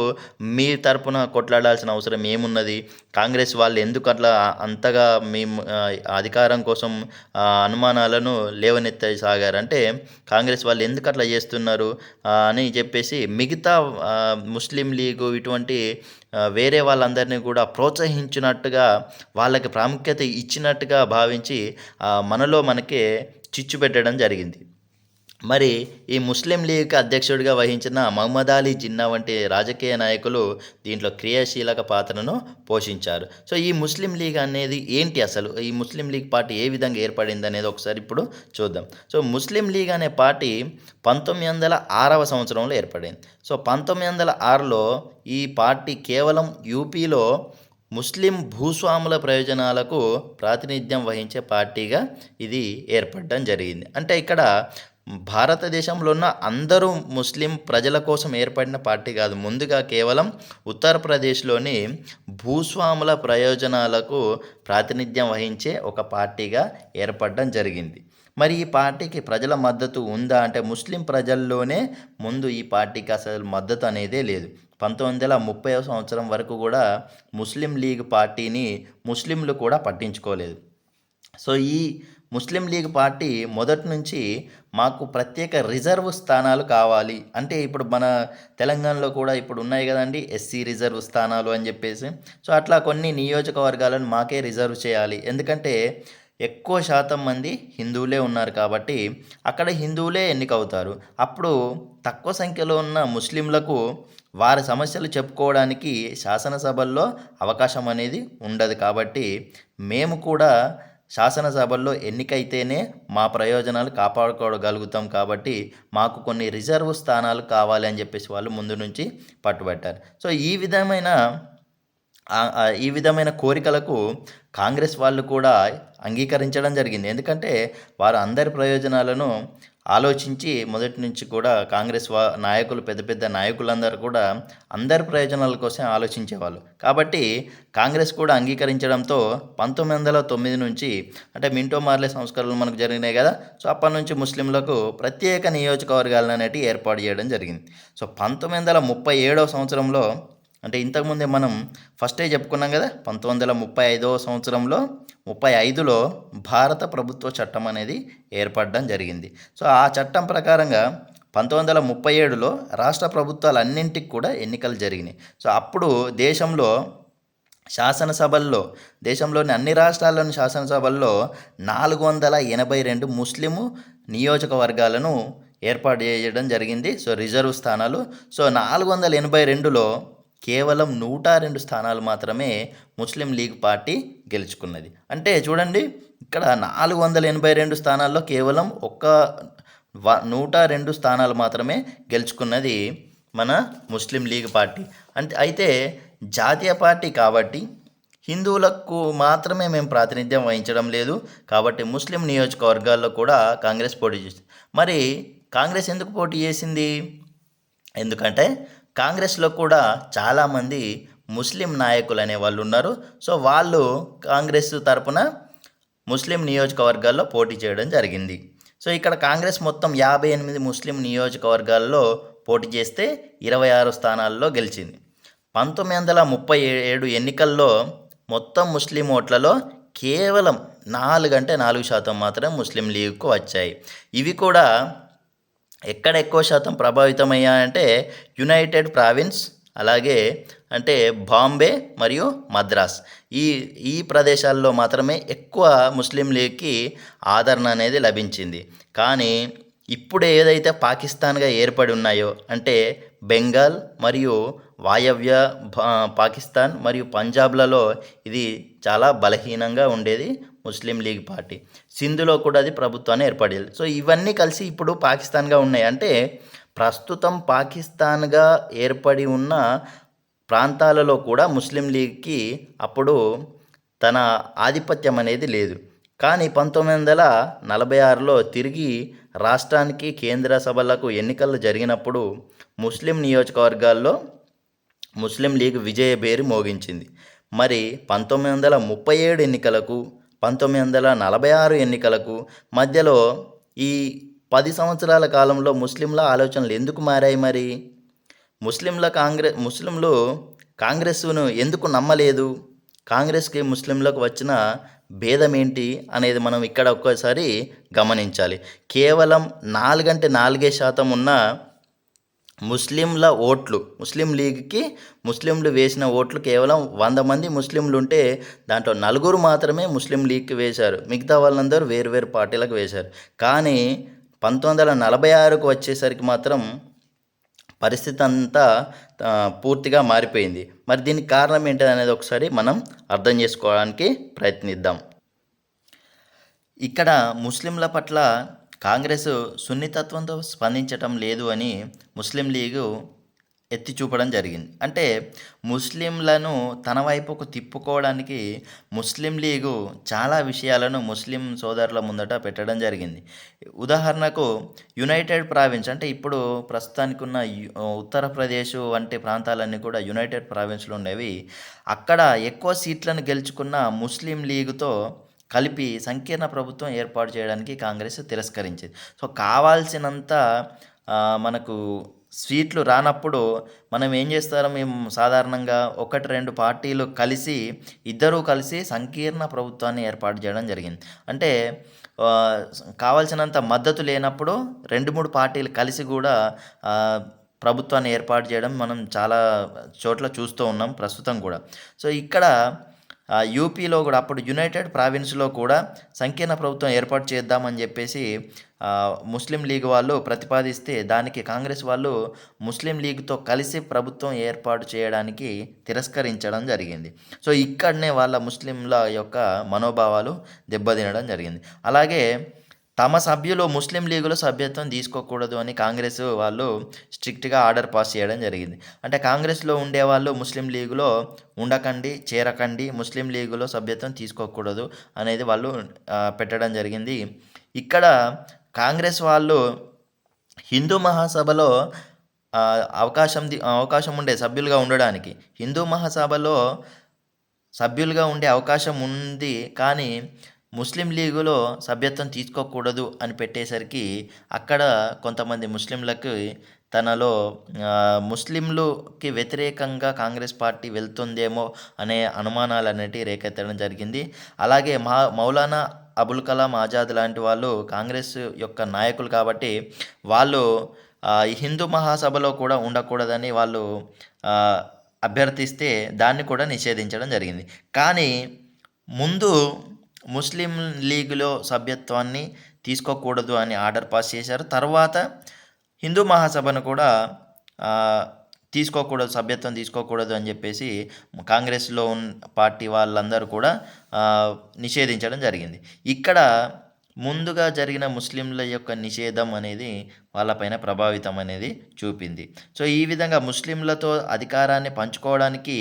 మీ తరపున కొట్లాడాల్సిన అవసరం ఏమున్నది? కాంగ్రెస్ వాళ్ళు ఎందుకు అట్లా అంతగా మేము అధికారం కోసం అనుమానాలను లేవనెత్తసాగారు. అంటే కాంగ్రెస్ వాళ్ళు ఎందుకు అట్లా చేస్తున్నారు అని చెప్పేసి మిగతా ముస్లిం లీగు ఇటువంటి వేరే వాళ్ళందరినీ కూడా ప్రోత్సహించినట్టుగా, వాళ్ళకి ప్రాముఖ్యత ఇచ్చినట్టుగా భావించి మనలో మనకే చిచ్చు పెట్టడం జరిగింది. మరి ఈ ముస్లిం లీగ్ అధ్యక్షుడిగా వహించిన మహమ్మద్ అలీ జిన్నా వంటి రాజకీయ నాయకులు దీంట్లో క్రియాశీలక పాత్రను పోషించారు. సో, ఈ ముస్లిం లీగ్ అనేది ఏంటి అసలు? ఈ ముస్లిం లీగ్ పార్టీ ఏ విధంగా ఏర్పడింది అనేది ఒకసారి ఇప్పుడు చూద్దాం. సో, ముస్లిం లీగ్ అనే పార్టీ 1906వ సంవత్సరంలో ఏర్పడింది. సో, 1906లో ఈ పార్టీ కేవలం యూపీలో ముస్లిం భూస్వాముల ప్రయోజనాలకు ప్రాతినిధ్యం వహించే పార్టీగా ఇది ఏర్పడడం జరిగింది. అంటే ఇక్కడ భారతదేశంలో ఉన్న అందరూ ముస్లిం ప్రజల కోసం ఏర్పడిన పార్టీ కాదు. ముందుగా కేవలం ఉత్తరప్రదేశ్‌లోని భూస్వాముల ప్రయోజనాలకు ప్రాతినిధ్యం వహించే ఒక పార్టీగా ఏర్పడడం జరిగింది. మరి ఈ పార్టీకి ప్రజల మద్దతు ఉందా అంటే, ముస్లిం ప్రజల్లోనే ముందు ఈ పార్టీకి అసలు మద్దతు అనేదే లేదు. 1930వ సంవత్సరం వరకు కూడా ముస్లిం లీగ్ పార్టీని ముస్లింలు కూడా పట్టించుకోలేదు. సో, ఈ ముస్లిం లీగ్ పార్టీ మొదటి నుంచి మాకు ప్రత్యేక రిజర్వ్ స్థానాలు కావాలి అంటే, ఇప్పుడు మన తెలంగాణలో కూడా ఇప్పుడు ఉన్నాయి కదండీ ఎస్సీ రిజర్వ్ స్థానాలు అని చెప్పేసి. సో, అట్లా కొన్ని నియోజకవర్గాలను మాకే రిజర్వ్ చేయాలి. ఎందుకంటే ఎక్కువ శాతం మంది హిందువులే ఉన్నారు కాబట్టి అక్కడ హిందువులే ఎన్నికవుతారు. అప్పుడు తక్కువ సంఖ్యలో ఉన్న ముస్లింలకు వారి సమస్యలు చెప్పుకోవడానికి శాసనసభల్లో అవకాశం అనేది ఉండదు. కాబట్టి మేము కూడా శాసనసభల్లో ఎన్నికైతేనే మా ప్రయోజనాలు కాపాడుకోగలుగుతాం. కాబట్టి మాకు కొన్ని రిజర్వ్ స్థానాలు కావాలి అని చెప్పేసి వాళ్ళు ముందు నుంచి పట్టుబట్టారు. సో, ఈ విధమైన కోరికలకు కాంగ్రెస్ వాళ్ళు కూడా అంగీకరించడం జరిగింది. ఎందుకంటే వారు అందరి ప్రయోజనాలను ఆలోచించి మొదటి నుంచి కూడా కాంగ్రెస్ నాయకులు, పెద్ద పెద్ద నాయకులందరూ కూడా అందరి ప్రయోజనాల కోసం ఆలోచించేవాళ్ళు. కాబట్టి కాంగ్రెస్ కూడా అంగీకరించడంతో 1909 నుంచి అంటే మింటో మార్లే సంస్కరణలు మనకు జరిగినాయి కదా. సో, అప్పటి నుంచి ముస్లింలకు ప్రత్యేక నియోజకవర్గాలను అనేటివి ఏర్పాటు చేయడం జరిగింది. సో, 1937వ సంవత్సరంలో అంటే ఇంతకుముందే మనం ఫస్టే చెప్పుకున్నాం కదా, 1935వ సంవత్సరంలో 35లో భారత ప్రభుత్వ చట్టం అనేది ఏర్పడడం జరిగింది. సో, ఆ చట్టం ప్రకారంగా 1937లో రాష్ట్ర ప్రభుత్వాలన్నింటికి కూడా ఎన్నికలు జరిగినాయి. సో, అప్పుడు దేశంలోని అన్ని రాష్ట్రాల్లోని శాసనసభల్లో 482 ముస్లిము నియోజకవర్గాలను ఏర్పాటు చేయడం జరిగింది. సో, రిజర్వ్ స్థానాలు. సో, 482లో కేవలం 102 స్థానాలు మాత్రమే ముస్లిం లీగ్ పార్టీ గెలుచుకున్నది. అంటే చూడండి, ఇక్కడ 482 స్థానాల్లో కేవలం 102 స్థానాలు మాత్రమే గెలుచుకున్నది మన ముస్లిం లీగ్ పార్టీ. అయితే జాతీయ పార్టీ కాబట్టి హిందువులకు మాత్రమే మేము ప్రాతినిధ్యం వహించడం లేదు కాబట్టి ముస్లిం నియోజకవర్గాల్లో కూడా కాంగ్రెస్ పోటీ చేసింది. మరి కాంగ్రెస్ ఎందుకు పోటీ చేసింది? ఎందుకంటే కాంగ్రెస్లో కూడా చాలామంది ముస్లిం నాయకులు అనే వాళ్ళు ఉన్నారు. సో వాళ్ళు కాంగ్రెస్ తరపున ముస్లిం నియోజకవర్గాల్లో పోటీ చేయడం జరిగింది. సో ఇక్కడ కాంగ్రెస్ మొత్తం 58 ముస్లిం నియోజకవర్గాల్లో పోటీ చేస్తే 26 స్థానాల్లో గెలిచింది. 1937 ఎన్నికల్లో మొత్తం ముస్లిం ఓట్లలో కేవలం 4% మాత్రమే ముస్లిం లీగ్కు వచ్చాయి. ఇవి కూడా ఎక్కడ ఎక్కువ శాతం ప్రభావితమయ్యాయంటే యునైటెడ్ ప్రావిన్స్, అలాగే అంటే బాంబే మరియు మద్రాస్, ఈ ప్రదేశాల్లో మాత్రమే ఎక్కువ ముస్లిం లీగ్కి ఆదరణ అనేది లభించింది. కానీ ఇప్పుడు ఏదైతే పాకిస్తాన్గా ఏర్పడి ఉన్నాయో అంటే బెంగాల్ మరియు వాయవ్య పాకిస్తాన్ మరియు పంజాబ్లలో ఇది చాలా బలహీనంగా ఉండేది ముస్లిం లీగ్ పార్టీ. సింధులో కూడా అది ప్రభుత్వాన్ని ఏర్పడేది. సో ఇవన్నీ కలిసి ఇప్పుడు పాకిస్తాన్గా ఉన్నాయి. అంటే ప్రస్తుతం పాకిస్తాన్గా ఏర్పడి ఉన్న ప్రాంతాలలో కూడా ముస్లిం లీగ్కి అప్పుడు తన ఆధిపత్యం అనేది లేదు. కానీ 1946లో తిరిగి రాష్ట్రానికి కేంద్ర సభలకు ఎన్నికలు జరిగినప్పుడు ముస్లిం నియోజకవర్గాల్లో ముస్లిం లీగ్ విజయభేరి మోగించింది. మరి 1937 ఎన్నికలకు 1946 ఎన్నికలకు మధ్యలో ఈ 10 సంవత్సరాల కాలంలో ముస్లింల ఆలోచనలు ఎందుకు మారాయి? మరి ముస్లింలు కాంగ్రెస్ను ఎందుకు నమ్మలేదు? కాంగ్రెస్కి ముస్లింలకు వచ్చిన భేదం ఏంటి అనేది మనం ఇక్కడ ఒక్కసారి గమనించాలి. కేవలం 4% ఉన్న ముస్లింల ఓట్లు, ముస్లిం లీగ్కి ముస్లింలు వేసిన ఓట్లు కేవలం 100 మంది ముస్లింలు ఉంటే దాంట్లో 4 మాత్రమే ముస్లిం లీగ్కి వేశారు. మిగతా వాళ్ళందరూ వేరు పార్టీలకు వేశారు. కానీ 1946కు వచ్చేసరికి మాత్రం పరిస్థితి అంతా పూర్తిగా మారిపోయింది. మరి దీనికి కారణం ఏంటి అనేది ఒకసారి మనం అర్థం చేసుకోవడానికి ప్రయత్నిద్దాం. ఇక్కడ ముస్లింల పట్ల కాంగ్రెస్ సున్నితత్వంతో స్పందించటం లేదు అని ముస్లిం లీగు ఎత్తి చూపడం జరిగింది. అంటే ముస్లింలను తన వైపుకు తిప్పుకోవడానికి ముస్లిం లీగు చాలా విషయాలను ముస్లిం సోదరుల ముందట పెట్టడం జరిగింది. ఉదాహరణకు యునైటెడ్ ప్రావిన్స్, అంటే ఇప్పుడు ప్రస్తుతానికి ఉన్న ఉత్తరప్రదేశ్ వంటి ప్రాంతాలన్నీ కూడా యునైటెడ్ ప్రావిన్స్లో ఉండేవి. అక్కడ ఎక్కువ సీట్లను గెలుచుకున్న ముస్లిం లీగుతో కలిపి సంకీర్ణ ప్రభుత్వం ఏర్పాటు చేయడానికి కాంగ్రెస్ తిరస్కరించింది. సో కావాల్సినంత మనకు సీట్లు రానప్పుడు మనం ఏం చేస్తారో, మేము సాధారణంగా 1-2 పార్టీలు కలిసి ఇద్దరూ కలిసి సంకీర్ణ ప్రభుత్వాన్ని ఏర్పాటు చేయడం జరిగింది. అంటే కావాల్సినంత మద్దతు లేనప్పుడు 2-3 పార్టీలు కలిసి కూడా ప్రభుత్వాన్ని ఏర్పాటు చేయడం మనం చాలా చోట్ల చూస్తూ ఉన్నాం ప్రస్తుతం కూడా. సో ఇక్కడ యూపీలో కూడా అప్పుడు యునైటెడ్ ప్రావిన్స్లో కూడా సంకీర్ణ ప్రభుత్వం ఏర్పాటు చేద్దామని చెప్పేసి ముస్లిం లీగ్ వాళ్ళు ప్రతిపాదిస్తే దానికి కాంగ్రెస్ వాళ్ళు ముస్లిం లీగ్తో కలిసి ప్రభుత్వం ఏర్పాటు చేయడానికి తిరస్కరించడం జరిగింది. సో ఇక్కడనే వాళ్ళ ముస్లింల యొక్క మనోభావాలు దెబ్బతినడం జరిగింది. అలాగే తమ సభ్యులు ముస్లిం లీగులో సభ్యత్వం తీసుకోకూడదు అని కాంగ్రెస్ వాళ్ళు స్ట్రిక్ట్గా ఆర్డర్ పాస్ చేయడం జరిగింది. అంటే కాంగ్రెస్లో ఉండేవాళ్ళు ముస్లిం లీగులో ఉండకండి, చేరకండి, ముస్లిం లీగులో సభ్యత్వం తీసుకోకూడదు అనేది వాళ్ళు పెట్టడం జరిగింది. ఇక్కడ కాంగ్రెస్ వాళ్ళు హిందూ మహాసభలో అవకాశం ఉండే సభ్యులుగా ఉండడానికి, హిందూ మహాసభలో సభ్యులుగా ఉండే అవకాశం ఉంది, కానీ ముస్లిం లీగులో సభ్యత్వం తీసుకోకూడదు అని పెట్టేసరికి అక్కడ కొంతమంది ముస్లింలకు తనలో ముస్లింలుకి వ్యతిరేకంగా కాంగ్రెస్ పార్టీ వెళ్తుందేమో అనే అనుమానాలు అనేటివి రేకెత్తడం జరిగింది. అలాగే మౌలానా అబుల్ కలాం ఆజాద్ లాంటి వాళ్ళు కాంగ్రెస్ యొక్క నాయకులు కాబట్టి వాళ్ళు హిందూ మహాసభలో కూడా ఉండకూడదని వాళ్ళు అభ్యర్థిస్తే దాన్ని కూడా నిషేధించడం జరిగింది. కానీ ముందు ముస్లిం లీగ్లో సభ్యత్వాన్ని తీసుకోకూడదు అని ఆర్డర్ పాస్ చేశారు. తర్వాత హిందూ మహాసభను కూడా తీసుకోకూడదు, సభ్యత్వం తీసుకోకూడదు అని చెప్పేసి కాంగ్రెస్‌లో పార్టీ వాళ్ళందరూ కూడా నిషేధించడం జరిగింది. ఇక్కడ ముందుగా జరిగిన ముస్లింల యొక్క నిషేధం అనేది వాళ్ళపైన ప్రభావితం అనేది చూపింది. సో, ఈ విధంగా ముస్లింలతో అధికారాన్ని పంచుకోవడానికి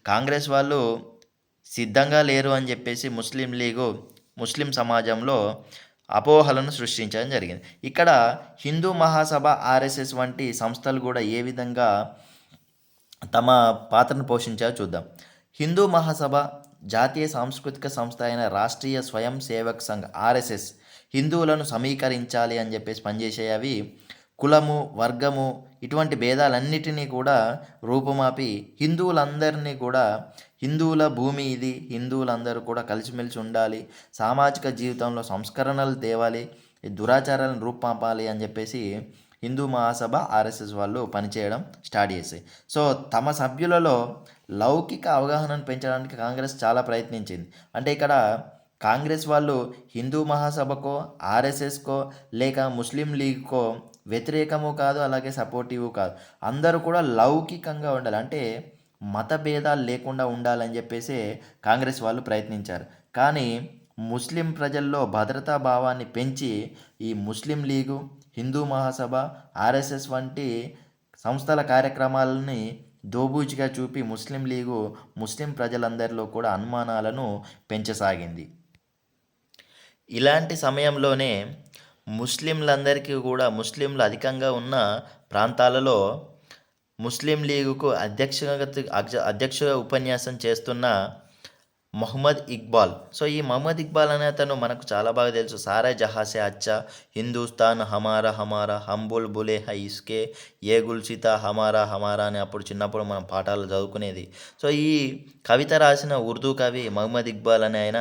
కాంగ్రెస్ వాళ్ళు సిద్ధంగా లేరు అని చెప్పేసి ముస్లిం లీగు ముస్లిం సమాజంలో అపోహలను సృష్టించడం జరిగింది. ఇక్కడ హిందూ మహాసభ, ఆర్ఎస్ఎస్ వంటి సంస్థలు కూడా ఏ విధంగా తమ పాత్రను పోషించారో చూద్దాం. హిందూ మహాసభ జాతీయ సాంస్కృతిక సంస్థ అయిన రాష్ట్రీయ స్వయం సేవక్ సంఘ్ ఆర్ఎస్ఎస్ హిందువులను సమీకరించాలి అని చెప్పేసి పనిచేసేవి. అవి కులము, వర్గము ఇటువంటి భేదాలన్నిటినీ కూడా రూపుమాపి హిందువులందరినీ కూడా హిందువుల భూమి ఇది, హిందువులందరూ కూడా కలిసిమెలిసి ఉండాలి, సామాజిక జీవితంలో సంస్కరణలు తేవాలి, దురాచారాలను రూపుమాపాలి అని చెప్పేసి హిందూ మహాసభ, ఆర్ఎస్ఎస్ వాళ్ళు పనిచేయడం స్టార్ట్ చేసాయి. సో, తమ సభ్యులలో లౌకిక అవగాహనను పెంచడానికి కాంగ్రెస్ చాలా ప్రయత్నించింది. అంటే ఇక్కడ కాంగ్రెస్ వాళ్ళు హిందూ మహాసభకో, ఆర్ఎస్ఎస్కో లేక ముస్లిం లీగ్కో వ్యతిరేకము కాదు, అలాగే సపోర్టివ్ కాదు. అందరూ కూడా లౌకికంగా ఉండాలి, అంటే మత భేదాలు లేకుండా ఉండాలని చెప్పేసి కాంగ్రెస్ వాళ్ళు ప్రయత్నించారు. కానీ ముస్లిం ప్రజల్లో భద్రతా భావాన్ని పెంచి ఈ ముస్లిం లీగు, హిందూ మహాసభ, ఆర్ఎస్ఎస్ వంటి సంస్థల కార్యక్రమాలని దోబూచిగా చూపి ముస్లిం లీగు ముస్లిం ప్రజలందరిలో కూడా అనుమానాలను పెంచసాగింది. ఇలాంటి సమయంలోనే ముస్లింలందరికీ కూడా ముస్లింలు అధికంగా ఉన్న ప్రాంతాలలో ముస్లిం లీగుకు అధ్యక్ష ఉపన్యాసం చేస్తున్న మొహమ్మద్ ఇక్బాల్. సో, ఈ మొహమ్మద్ ఇక్బాల్ అనే అతను మనకు చాలా బాగా తెలుసు. సారే జహాసే అచ్చా, హిందుస్థాన్ హమారా హమారా, హంబుల్ బులే హై ఇస్కే, ఏ గుల్సితా హమారా హమారా అని అప్పుడు చిన్నప్పుడు మనం పాఠాలు చదువుకునేది. సో, ఈ కవిత రాసిన ఉర్దూ కవి మొహమ్మద్ ఇక్బాల్ అనే ఆయన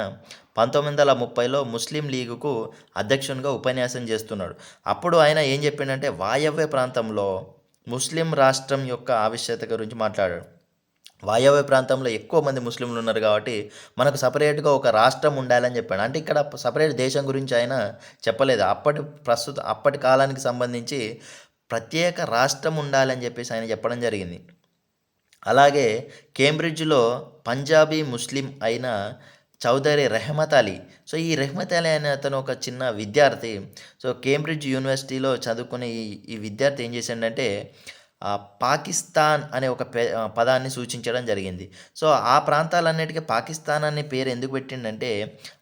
1930లో ముస్లిం లీగుకు అధ్యక్షునిగా ఉపన్యాసం చేస్తున్నాడు. అప్పుడు ఆయన ఏం చెప్పిండంటే వాయవ్య ప్రాంతంలో ముస్లిం రాష్ట్రం యొక్క ఆవశ్యకత గురించి మాట్లాడాడు. వాయవ్య ప్రాంతంలో ఎక్కువ మంది ముస్లింలు ఉన్నారు కాబట్టి మనకు సపరేట్గా ఒక రాష్ట్రం ఉండాలని చెప్పాడు. అంటే ఇక్కడ సపరేట్ దేశం గురించి ఆయన చెప్పలేదు. అప్పటి కాలానికి సంబంధించి ప్రత్యేక రాష్ట్రం ఉండాలని చెప్పేసి ఆయన చెప్పడం జరిగింది. అలాగే కేంబ్రిడ్జ్లో పంజాబీ ముస్లిం అయిన చౌదరి రెహమత్ అలీ. సో, ఈ రెహమత్ అలీ అనే అతను ఒక చిన్న విద్యార్థి. సో, కేంబ్రిడ్జ్ యూనివర్సిటీలో చదువుకునే ఈ విద్యార్థి ఏం చేశాడంటే పాకిస్తాన్ అనే ఒక పదాన్ని సూచించడం జరిగింది. సో, ఆ ప్రాంతాలన్నిటికీ పాకిస్తాన్ అనే పేరు ఎందుకు పెట్టిండంటే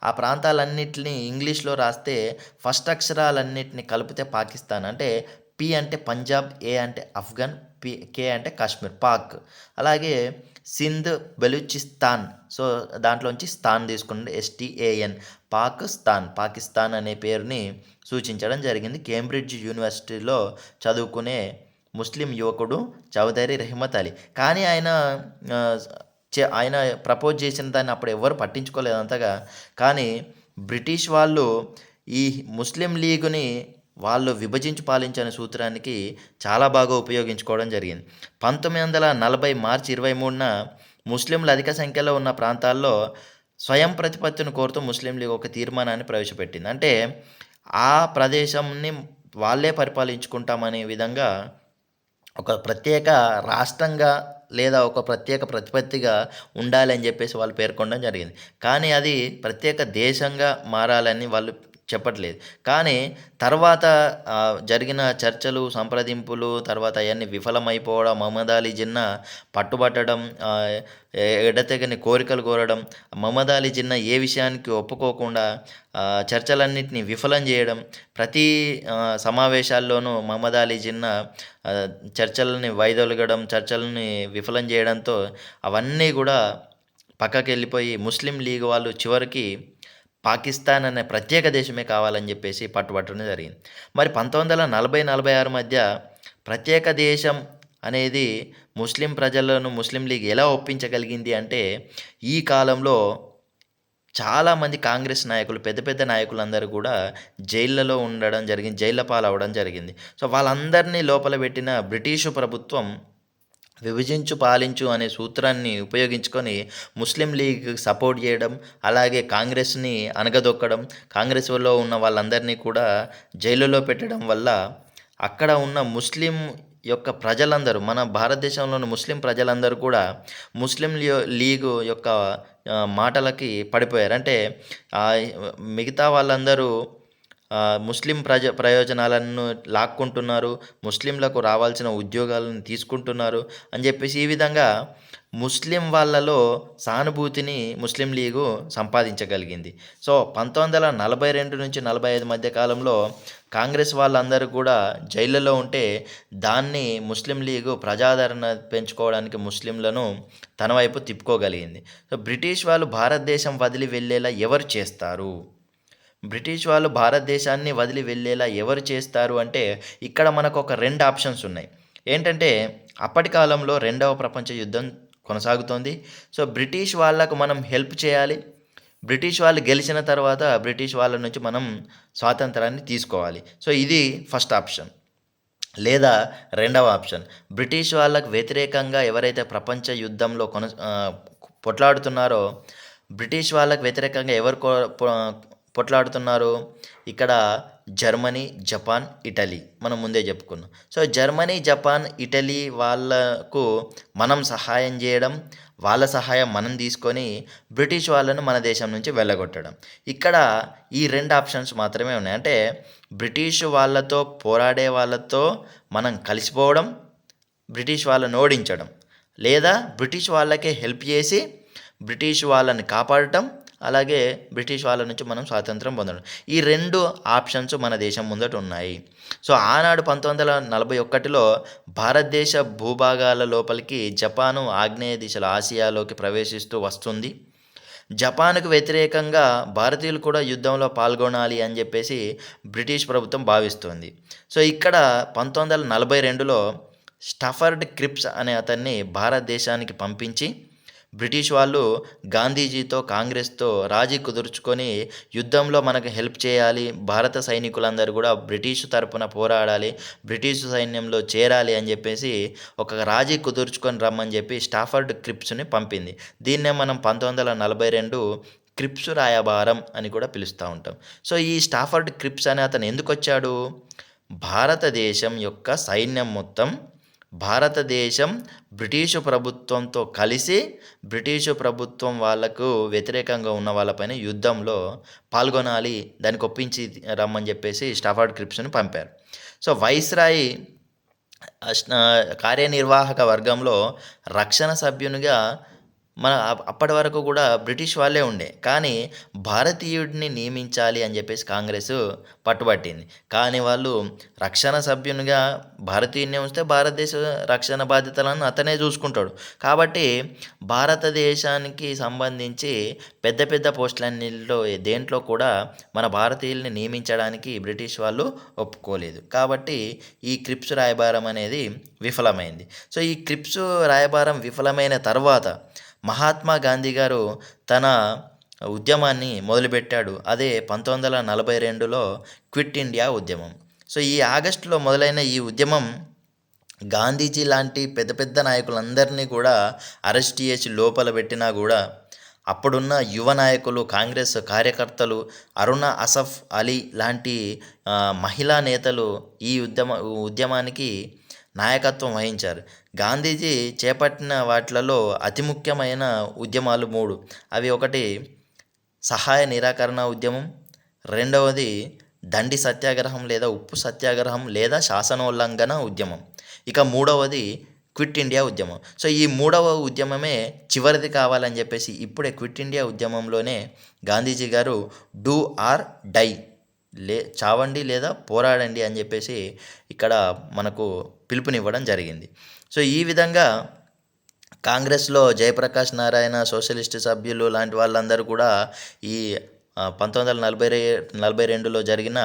ఆ ప్రాంతాలన్నిటిని ఇంగ్లీష్లో రాస్తే ఫస్ట్ అక్షరాలన్నిటిని కలిపితే పాకిస్తాన్. అంటే పి అంటే పంజాబ్, ఏ అంటే ఆఫ్ఘన్, కే అంటే కాశ్మీర్, పాక్. అలాగే సింధ్, బెలూచిస్తాన్. సో, దాంట్లోంచి స్థాన్ తీసుకుంటే STAN, పాకిస్తాన్ అనే పేరుని సూచించడం జరిగింది. కేంబ్రిడ్జ్ యూనివర్సిటీలో చదువుకునే ముస్లిం యువకుడు చౌదరి రెహమత్ అలీ. కానీ ఆయన ప్రపోజ్ చేసిన దాన్ని అప్పుడు ఎవరు పట్టించుకోలేదు అంతగా. కానీ బ్రిటిష్ వాళ్ళు ఈ ముస్లిం లీగుని వాళ్ళు విభజించి పాలించని సూత్రానికి చాలా బాగా ఉపయోగించుకోవడం జరిగింది. 1940 మార్చి 23న ముస్లింలు అధిక సంఖ్యలో ఉన్న ప్రాంతాల్లో స్వయం ప్రతిపత్తిని కోరుతూ ముస్లిం లీగ్ ఒక తీర్మానాన్ని ప్రవేశపెట్టింది. అంటే ఆ ప్రదేశంని వాళ్ళే పరిపాలించుకుంటామనే విధంగా ఒక ప్రత్యేక రాష్ట్రంగా లేదా ఒక ప్రత్యేక ప్రతిపత్తిగా ఉండాలని చెప్పేసి వాళ్ళు పేర్కొనడం జరిగింది. కానీ అది ప్రత్యేక దేశంగా మారాలని వాళ్ళు చెప్పట్లేదు. కానీ తర్వాత జరిగిన చర్చలు, సంప్రదింపులు తర్వాత అవన్నీ విఫలమైపోవడం, మహమ్మద్ అలీ జిన్నా పట్టుబట్టడం, ఎడతెగని కోరికలు కోరడం, మహమ్మద్ అలీ జిన్నా ఏ విషయానికి ఒప్పుకోకుండా చర్చలన్నింటినీ విఫలం చేయడం, ప్రతి సమావేశాల్లోనూ మహమ్మద్ అలీ జిన్నా చర్చలని వైదొలగడం, చర్చలని విఫలం చేయడంతో అవన్నీ కూడా పక్కకి వెళ్ళిపోయి ముస్లిం లీగ్ వాళ్ళు చివరికి పాకిస్తాన్ అనే ప్రత్యేక దేశమే కావాలని చెప్పేసి పట్టుబట్టడం జరిగింది. మరి 1940-46 మధ్య ప్రత్యేక దేశం అనేది ముస్లిం ప్రజలను ముస్లిం లీగ్ ఎలా ఒప్పించగలిగింది అంటే ఈ కాలంలో చాలామంది కాంగ్రెస్ నాయకులు, పెద్ద పెద్ద నాయకులందరూ కూడా జైళ్ళలో ఉండడం జరిగింది, జైళ్ళ పాలవడం జరిగింది. సో, వాళ్ళందరినీ లోపల పెట్టిన బ్రిటిషు ప్రభుత్వం విభజించు పాలించు అనే సూత్రాన్ని ఉపయోగించుకొని ముస్లిం లీగ్ సపోర్ట్ చేయడం, అలాగే కాంగ్రెస్ని అణగదొక్కడం, కాంగ్రెస్లో ఉన్న వాళ్ళందరినీ కూడా జైలులో పెట్టడం వల్ల అక్కడ ఉన్న ముస్లిం యొక్క ప్రజలందరూ మన భారతదేశంలోని ముస్లిం ప్రజలందరూ కూడా ముస్లిం లీగు యొక్క మాటలకి పడిపోయారు. అంటే ఆహ్, మిగతా వాళ్ళందరూ ముస్లిం ప్రయోజనాలను లాక్కుంటున్నారు. ముస్లింలకు రావాల్సిన ఉద్యోగాలను తీసుకుంటున్నారు అని చెప్పేసి ఈ విధంగా ముస్లిం వాళ్ళలో సానుభూతిని ముస్లిం లీగు సంపాదించగలిగింది. సో, 1942 నుంచి 45 మధ్య కాలంలో కాంగ్రెస్ వాళ్ళందరూ కూడా జైళ్ళలో ఉంటే దాన్ని ముస్లిం లీగు ప్రజాదరణ పెంచుకోవడానికి ముస్లింలను తన వైపు తిప్పుకోగలిగింది. సో, బ్రిటిష్ వాళ్ళు భారతదేశం వదిలి వెళ్ళేలా ఎవరు చేస్తారు? బ్రిటిష్ వాళ్ళు భారతదేశాన్ని వదిలి వెళ్ళేలా ఎవరు చేస్తారు అంటే, ఇక్కడ మనకు ఒక 2 ఆప్షన్స్ ఉన్నాయి. ఏంటంటే, అప్పటి కాలంలో రెండవ ప్రపంచ యుద్ధం కొనసాగుతోంది. సో, బ్రిటిష్ వాళ్ళకు మనం హెల్ప్ చేయాలి. బ్రిటిష్ వాళ్ళు గెలిచిన తర్వాత బ్రిటిష్ వాళ్ళ నుంచి మనం స్వాతంత్రాన్ని తీసుకోవాలి. సో, ఇది ఫస్ట్ ఆప్షన్. లేదా రెండవ ఆప్షన్, బ్రిటిష్ వాళ్ళకు వ్యతిరేకంగా ఎవరైతే ప్రపంచ యుద్ధంలో పొట్లాడుతున్నారో, బ్రిటిష్ వాళ్ళకు వ్యతిరేకంగా ఎవరు పొట్లాడుతున్నారు? ఇక్కడ జర్మనీ, జపాన్, ఇటలీ మనం ముందే చెప్పుకున్నాం. సో, జర్మనీ, జపాన్, ఇటలీ వాళ్ళకు మనం సహాయం చేయడం, వాళ్ళ సహాయం మనం తీసుకొని బ్రిటిష్ వాళ్ళను మన దేశం నుంచి వెళ్ళగొట్టడం. ఇక్కడ ఈ 2 ఆప్షన్స్ మాత్రమే ఉన్నాయి. అంటే బ్రిటిష్ వాళ్ళతో పోరాడే వాళ్ళతో మనం కలిసిపోవడం, బ్రిటిష్ వాళ్ళని ఓడించడం, లేదా బ్రిటిష్ వాళ్ళకే హెల్ప్ చేసి బ్రిటిష్ వాళ్ళని కాపాడటం, అలాగే బ్రిటిష్ వాళ్ళ నుంచి మనం స్వాతంత్రం పొందడం. ఈ 2 ఆప్షన్స్ మన దేశం ముందట ఉన్నాయి. సో, ఆనాడు 1941లో భారతదేశ భూభాగాల లోపలికి జపాను ఆగ్నేయ దిశలో ఆసియాలోకి ప్రవేశిస్తూ వస్తుంది. జపాన్‌కు వ్యతిరేకంగా భారతీయులు కూడా యుద్ధంలో పాల్గొనాలి అని చెప్పేసి బ్రిటిష్ ప్రభుత్వం భావిస్తోంది. సో, ఇక్కడ 1942లో స్టఫర్డ్ క్రిప్స్ అనే అతన్ని భారతదేశానికి పంపించి బ్రిటిష్ వాళ్ళు గాంధీజీతో, కాంగ్రెస్‌తో రాజీ కుదుర్చుకొని యుద్ధంలో మనకు హెల్ప్ చేయాలి. భారత సైనికులందరూ కూడా బ్రిటిష్ తరపున పోరాడాలి. బ్రిటిష్ సైన్యంలో చేరాలి అని చెప్పేసి ఒక రాజీ కుదుర్చుకొని రమ్మని చెప్పి స్టాఫర్డ్ క్రిప్స్‌ని పంపింది. దీన్నే మనం 1942 క్రిప్స్ రాయబారం అని కూడా పిలుస్తూ ఉంటాం. సో, ఈ స్టాఫర్డ్ క్రిప్స్ అనే అతను ఎందుకొచ్చాడు? భారతదేశం యొక్క సైన్యం మొత్తం భారతదేశం బ్రిటిషు ప్రభుత్వంతో కలిసి బ్రిటిషు ప్రభుత్వం వాళ్ళకు వ్యతిరేకంగా ఉన్న వాళ్ళపైన యుద్ధంలో పాల్గొనాలి, దానికి ఒప్పించి రమ్మని చెప్పేసి స్టాఫర్డ్ క్రిప్స్‌ని పంపారు. సో, వైస్రాయ్ కార్యనిర్వాహక వర్గంలో రక్షణ సభ్యునిగా అప్పటి వరకు కూడా బ్రిటిష్ వాళ్ళే ఉండే. కానీ భారతీయుడిని నియమించాలి అని చెప్పేసి కాంగ్రెస్ పట్టుబట్టింది. కానీ వాళ్ళు రక్షణ సభ్యునిగా భారతీయుడినే ఉంచితే భారతదేశ రక్షణ బాధ్యతలను అతనే చూసుకుంటాడు. కాబట్టి భారతదేశానికి సంబంధించి పెద్ద పెద్ద పోస్టులన్నిటిలో దేంట్లో కూడా మన భారతీయుల్ని నియమించడానికి బ్రిటిష్ వాళ్ళు ఒప్పుకోలేదు. కాబట్టి ఈ క్రిప్స్ రాయబారం అనేది విఫలమైంది. సో, ఈ క్రిప్స్ రాయబారం విఫలమైన తర్వాత మహాత్మా గాంధీ గారు తన ఉద్యమాన్ని మొదలుపెట్టాడు. అదే 1942లో క్విట్ ఇండియా ఉద్యమం. సో, ఈ ఆగస్టులో మొదలైన ఈ ఉద్యమం గాంధీజీ లాంటి పెద్ద పెద్ద నాయకులందరినీ కూడా అరెస్ట్ చేసి లోపల పెట్టినా కూడా అప్పుడున్న యువ నాయకులు, కాంగ్రెస్ కార్యకర్తలు, అరుణ అసఫ్ అలీ లాంటి మహిళా నేతలు ఈ ఉద్యమానికి నాయకత్వం వహించారు. గాంధీజీ చేపట్టిన వాటిలలో అతి ముఖ్యమైన ఉద్యమాలు 3. అవి ఒకటి సహాయ నిరాకరణ ఉద్యమం, రెండవది దండి సత్యాగ్రహం లేదా ఉప్పు సత్యాగ్రహం లేదా శాసనోల్లంఘన ఉద్యమం, ఇక మూడవది క్విట్ ఇండియా ఉద్యమం. సో, ఈ 3వ ఉద్యమమే చివరిది కావాలని చెప్పేసి ఇప్పుడే క్విట్ ఇండియా ఉద్యమంలోనే గాంధీజీ గారు డూ ఆర్ డై, చావండి లేదా పోరాడండి అని చెప్పేసి ఇక్కడ మనకు పిలుపునివ్వడం జరిగింది. సో, ఈ విధంగా కాంగ్రెస్‌లో జయప్రకాష్ నారాయణ, సోషలిస్ట్ సభ్యులు లాంటి వాళ్ళందరూ కూడా ఈ 1942లో జరిగిన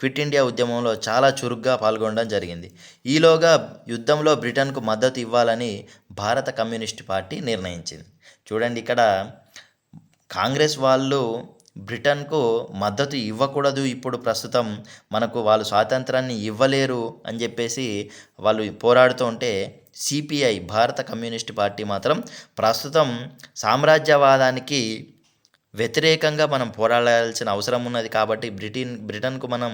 క్విట్ ఇండియా ఉద్యమంలో చాలా చురుగ్గా పాల్గొనడం జరిగింది. ఈలోగా యుద్ధంలో బ్రిటన్‌కు మద్దతు ఇవ్వాలని భారత కమ్యూనిస్ట్ పార్టీ నిర్ణయించింది. చూడండి, ఇక్కడ కాంగ్రెస్ వాళ్ళు బ్రిటన్‌కు మద్దతు ఇవ్వకూడదు, ఇప్పుడు ప్రస్తుతం మనకు వాళ్ళు స్వాతంత్రాన్ని ఇవ్వలేరు అని చెప్పేసి వాళ్ళు పోరాడుతూ ఉంటే, సిపిఐ భారత కమ్యూనిస్ట్ పార్టీ మాత్రం ప్రస్తుతం సామ్రాజ్యవాదానికి వ్యతిరేకంగా మనం పోరాడాల్సిన అవసరం ఉన్నది కాబట్టి బ్రిటన్‌కు మనం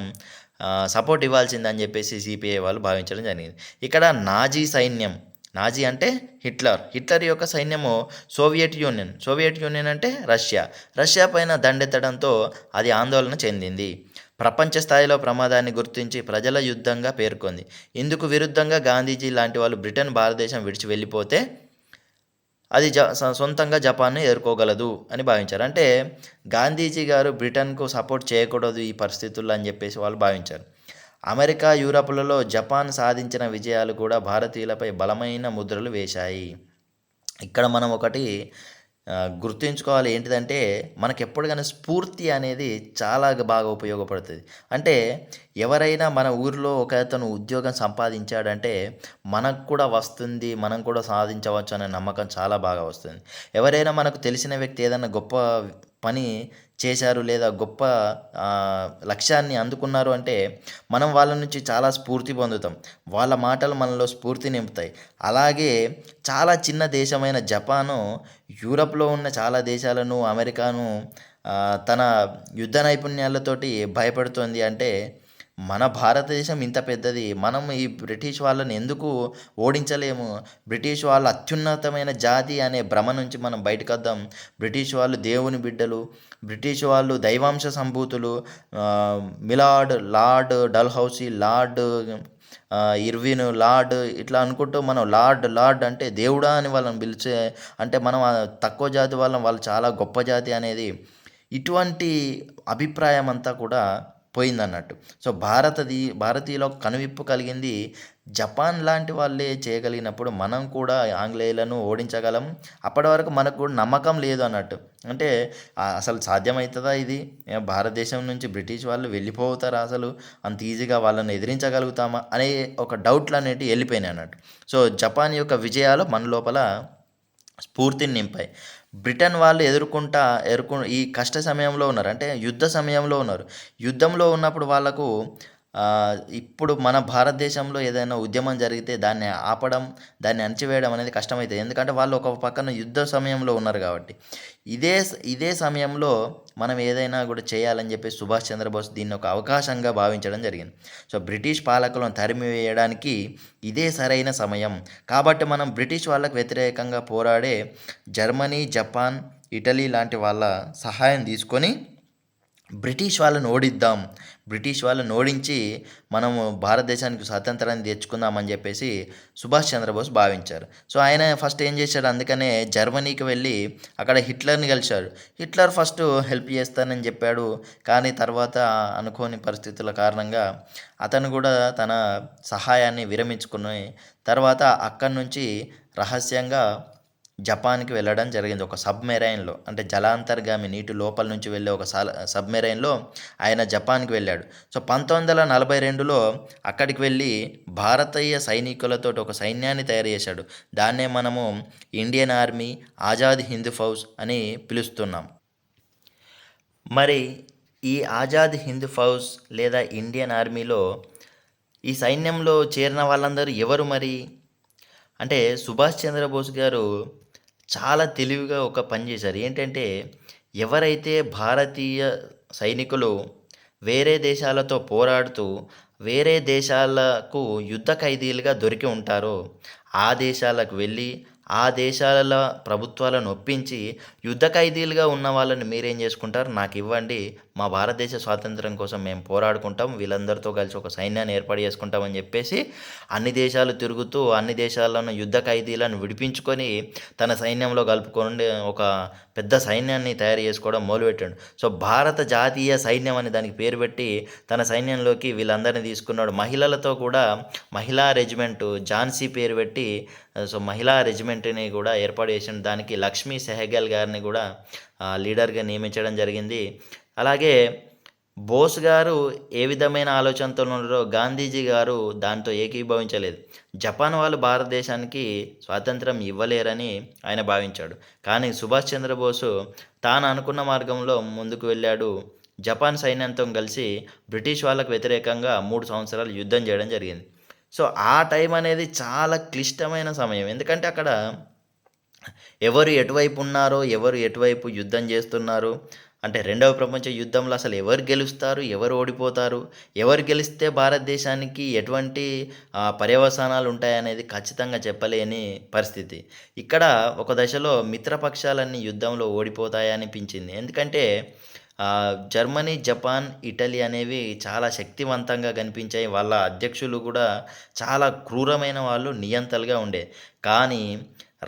సపోర్ట్ ఇవ్వాల్సిందని చెప్పేసి సిపిఐ వాళ్ళు భావించడం జరిగింది. ఇక్కడ నాజీ సైన్యం, నాజీ అంటే హిట్లర్. హిట్లర్ యొక్క సైన్యము సోవియట్ యూనియన్ అంటే రష్యా. రష్యా పైన దండెత్తడంతో అది ఆందోళన చెందింది. ప్రపంచ స్థాయిలో ప్రమాదాన్ని గుర్తించి ప్రజల యుద్ధంగా పేర్కొంది. ఇందుకు విరుద్ధంగా గాంధీజీ లాంటి వాళ్ళు బ్రిటన్ భారతదేశం విడిచి వెళ్ళిపోతే అది సొంతంగా జపాన్‌ని ఎదుర్కోగలదు అని భావించారు. అంటే గాంధీజీ గారు బ్రిటన్‌కు సపోర్ట్ చేయకూడదు ఈ పరిస్థితుల్లో అని చెప్పేసి వాళ్ళు భావించారు. అమెరికా, యూరప్‌లలో జపాన్ సాధించిన విజయాలు కూడా భారతీయులపై బలమైన ముద్రలు వేశాయి. ఇక్కడ మనం ఒకటి గుర్తుంచుకోవాలి ఏంటిదంటే, మనకెప్పుడు గాని స్ఫూర్తి అనేది చాలా బాగా ఉపయోగపడుతది. అంటే ఎవరైనా మన ఊరిలో ఒకతను ఉద్యోగం సంపాదించాడంటే, మనకు కూడా వస్తుంది, మనం కూడా సాధించవచ్చు అనే నమ్మకం చాలా బాగా వస్తుంది. ఎవరైనా మనకు తెలిసిన వ్యక్తి ఏదన్నా గొప్ప పని చేశారు లేదా గొప్ప లక్ష్యాన్ని అందుకున్నారు అంటే, మనం వాళ్ళ నుంచి చాలా స్ఫూర్తి పొందుతాం. వాళ్ళ మాటలు మనలో స్ఫూర్తి నింపుతాయి. అలాగే చాలా చిన్న దేశమైన జపాను యూరప్‌లో ఉన్న చాలా దేశాలను, అమెరికాను తన యుద్ధ నైపుణ్యాలతోటి భయపెడుతోంది అంటే, మన భారతదేశం ఇంత పెద్దది. మనం ఈ బ్రిటిష్ వాళ్ళని ఎందుకు ఓడించలేము? బ్రిటిష్ వాళ్ళు అత్యున్నతమైన జాతి అనే భ్రమ నుంచి మనం బయటకొద్దాం. బ్రిటిష్ వాళ్ళు దేవుని బిడ్డలు, బ్రిటిష్ వాళ్ళు దైవాంశ సంభూతులు, lord Dalhousie, lord Irwin, lord ఇట్లా అనుకుంటూ మనం లార్డ్ అంటే దేవుడా అని వాళ్ళని పిలిచే, అంటే మనం తక్కువ జాతి వాళ్ళం, వాళ్ళు చాలా గొప్ప జాతి అనేది, ఇటువంటి అభిప్రాయం అంతా కూడా పోయిందన్నట్టు. సో భారతీయులకు కనువిప్పు కలిగింది. జపాన్ లాంటి వాళ్ళే చేయగలిగినప్పుడు మనం కూడా ఆంగ్లేయులను ఓడించగలం. అప్పటి వరకు మనకు కూడా నమ్మకం లేదు అన్నట్టు. అంటే అసలు సాధ్యమవుతుందా ఇది? భారతదేశం నుంచి బ్రిటిష్ వాళ్ళు వెళ్ళిపోతారా అసలు? అంత ఈజీగా వాళ్ళని ఎదిరించగలుగుతామా? అనే ఒక డౌట్లు అనేటివి వెళ్ళిపోయినాయి అన్నట్టు. సో జపాన్ యొక్క విజయాలు మన లోపల స్ఫూర్తిని నింపాయి. బ్రిటన్ వాళ్ళు ఈ కష్ట సమయంలో ఉన్నారు. అంటే యుద్ధ సమయంలో ఉన్నారు. యుద్ధంలో ఉన్నప్పుడు వాళ్ళకు ఇప్పుడు మన భారతదేశంలో ఏదైనా ఉద్యమం జరిగితే దాన్ని ఆపడం, దాన్ని అణచివేయడం అనేది కష్టమైతది. ఎందుకంటే వాళ్ళు ఒక పక్కన యుద్ధ సమయంలో ఉన్నారు కాబట్టి. ఇదే సమయంలో మనం ఏదైనా కూడా చేయాలని చెప్పేసి సుభాష్ చంద్రబోస్ దీన్ని ఒక అవకాశంగా భావించడం జరిగింది. సో బ్రిటిష్ పాలకులను తరిమివేయడానికి ఇదే సరైన సమయం. కాబట్టి మనం బ్రిటిష్ వాళ్ళకు వ్యతిరేకంగా పోరాడే జర్మనీ, జపాన్, ఇటలీ లాంటి వాళ్ళ సహాయం తీసుకొని బ్రిటిష్ వాళ్ళని ఓడిద్దాం. బ్రిటిష్ వాళ్ళని ఓడించి మనము భారతదేశానికి స్వాతంత్రాన్ని తెచ్చుకుందామని చెప్పేసి సుభాష్ చంద్రబోస్ భావించారు. సో ఆయన ఫస్ట్ ఏం చేశాడు, అందుకనే జర్మనీకి వెళ్ళి అక్కడ హిట్లర్ని కలిశాడు. హిట్లర్ ఫస్ట్ హెల్ప్ చేస్తానని చెప్పాడు. కానీ తర్వాత అనుకోని పరిస్థితుల కారణంగా అతను కూడా తన సహాయాన్ని విరమించుకుని తర్వాత అక్కడి నుంచి రహస్యంగా జపాన్‌కి వెళ్ళడం జరిగింది. ఒక సబ్‌మెరైన్‌లో, అంటే జలాంతర్గామి నీటి లోపల నుంచి వెళ్ళే ఒక సబ్‌మెరైన్‌లో ఆయన జపాన్‌కి వెళ్ళాడు. సో 1942లో అక్కడికి వెళ్ళి భారతీయ సైనికులతోటి ఒక సైన్యాన్ని తయారు చేశాడు. దాన్నే మనము ఇండియన్ ఆర్మీ, ఆజాద్ హింద్ ఫౌజ్ అని పిలుస్తున్నాం. మరి ఈ ఆజాద్ హింద్ ఫౌజ్ లేదా ఇండియన్ ఆర్మీలో ఈ సైన్యంలో చేరిన వాళ్ళందరూ ఎవరు మరి? అంటే సుభాష్ చంద్రబోస్ గారు చాలా తెలివిగా ఒక పని చేశారు. ఏంటంటే, ఎవరైతే భారతీయ సైనికులు వేరే దేశాలతో పోరాడుతూ వేరే దేశాలకు యుద్ధ ఖైదీలుగా దొరికి ఉంటారో ఆ దేశాలకు వెళ్ళి ఆ దేశాల ప్రభుత్వాలను ఒప్పించి యుద్ధ ఖైదీలుగా ఉన్న వాళ్ళని మీరేం చేసుకుంటారు, నాకు ఇవ్వండి, మా భారతదేశ స్వాతంత్రం కోసం మేము పోరాడుకుంటాం, వీళ్ళందరితో కలిసి ఒక సైన్యాన్ని ఏర్పాటు చేసుకుంటామని చెప్పేసి అన్ని దేశాలు తిరుగుతూ అన్ని దేశాలను యుద్ధ ఖైదీలను విడిపించుకొని తన సైన్యంలో కలుపుకొని ఒక పెద్ద సైన్యాన్ని తయారు చేసుకోవడం మొదలుపెట్టాడు. సో భారత జాతీయ సైన్యం అని దానికి పేరు పెట్టి తన సైన్యంలోకి వీళ్ళందరినీ తీసుకున్నాడు. మహిళలతో కూడా మహిళా రెజిమెంటు ఝాన్సీ పేరు పెట్టి సో మహిళా రెజిమెంట్ని కూడా ఏర్పాటు చేసిన దానికి లక్ష్మీ సెహగల్ గారిని కూడా లీడర్గా నియమించడం జరిగింది. అలాగే బోస్ గారు ఏ విధమైన ఆలోచనతో ఉన్నారో గాంధీజీ గారు దాంతో ఏకీభవించలేదు. జపాన్ వాళ్ళు భారతదేశానికి స్వాతంత్రం ఇవ్వలేరని ఆయన భావించాడు. కానీ సుభాష్ చంద్రబోసు తాను అనుకున్న మార్గంలో ముందుకు వెళ్ళాడు. జపాన్ సైన్యంతో కలిసి బ్రిటిష్ వాళ్ళకు వ్యతిరేకంగా 3 సంవత్సరాలు యుద్ధం చేయడం జరిగింది. సో ఆ టైం అనేది చాలా క్లిష్టమైన సమయం. ఎందుకంటే అక్కడ ఎవరు ఎటువైపు ఉన్నారో, ఎవరు ఎటువైపు యుద్ధం చేస్తున్నారో అంటే రెండవ ప్రపంచ యుద్ధంలో అసలు ఎవరు గెలుస్తారు? ఎవరు ఓడిపోతారు? ఎవరు గెలిస్తే భారతదేశానికి ఎటువంటి పర్యవసానాలు ఉంటాయనేది ఖచ్చితంగా చెప్పలేని పరిస్థితి. ఇక్కడ ఒక దశలో మిత్రపక్షాలన్నీ యుద్ధంలో ఓడిపోతాయనిపించింది. ఎందుకంటే జర్మనీ, జపాన్, ఇటలీ అనేవి చాలా శక్తివంతంగా కనిపించాయి. వాళ్ళ అధ్యక్షులు కూడా చాలా క్రూరమైన వాళ్ళు, నియంతలుగా కానీ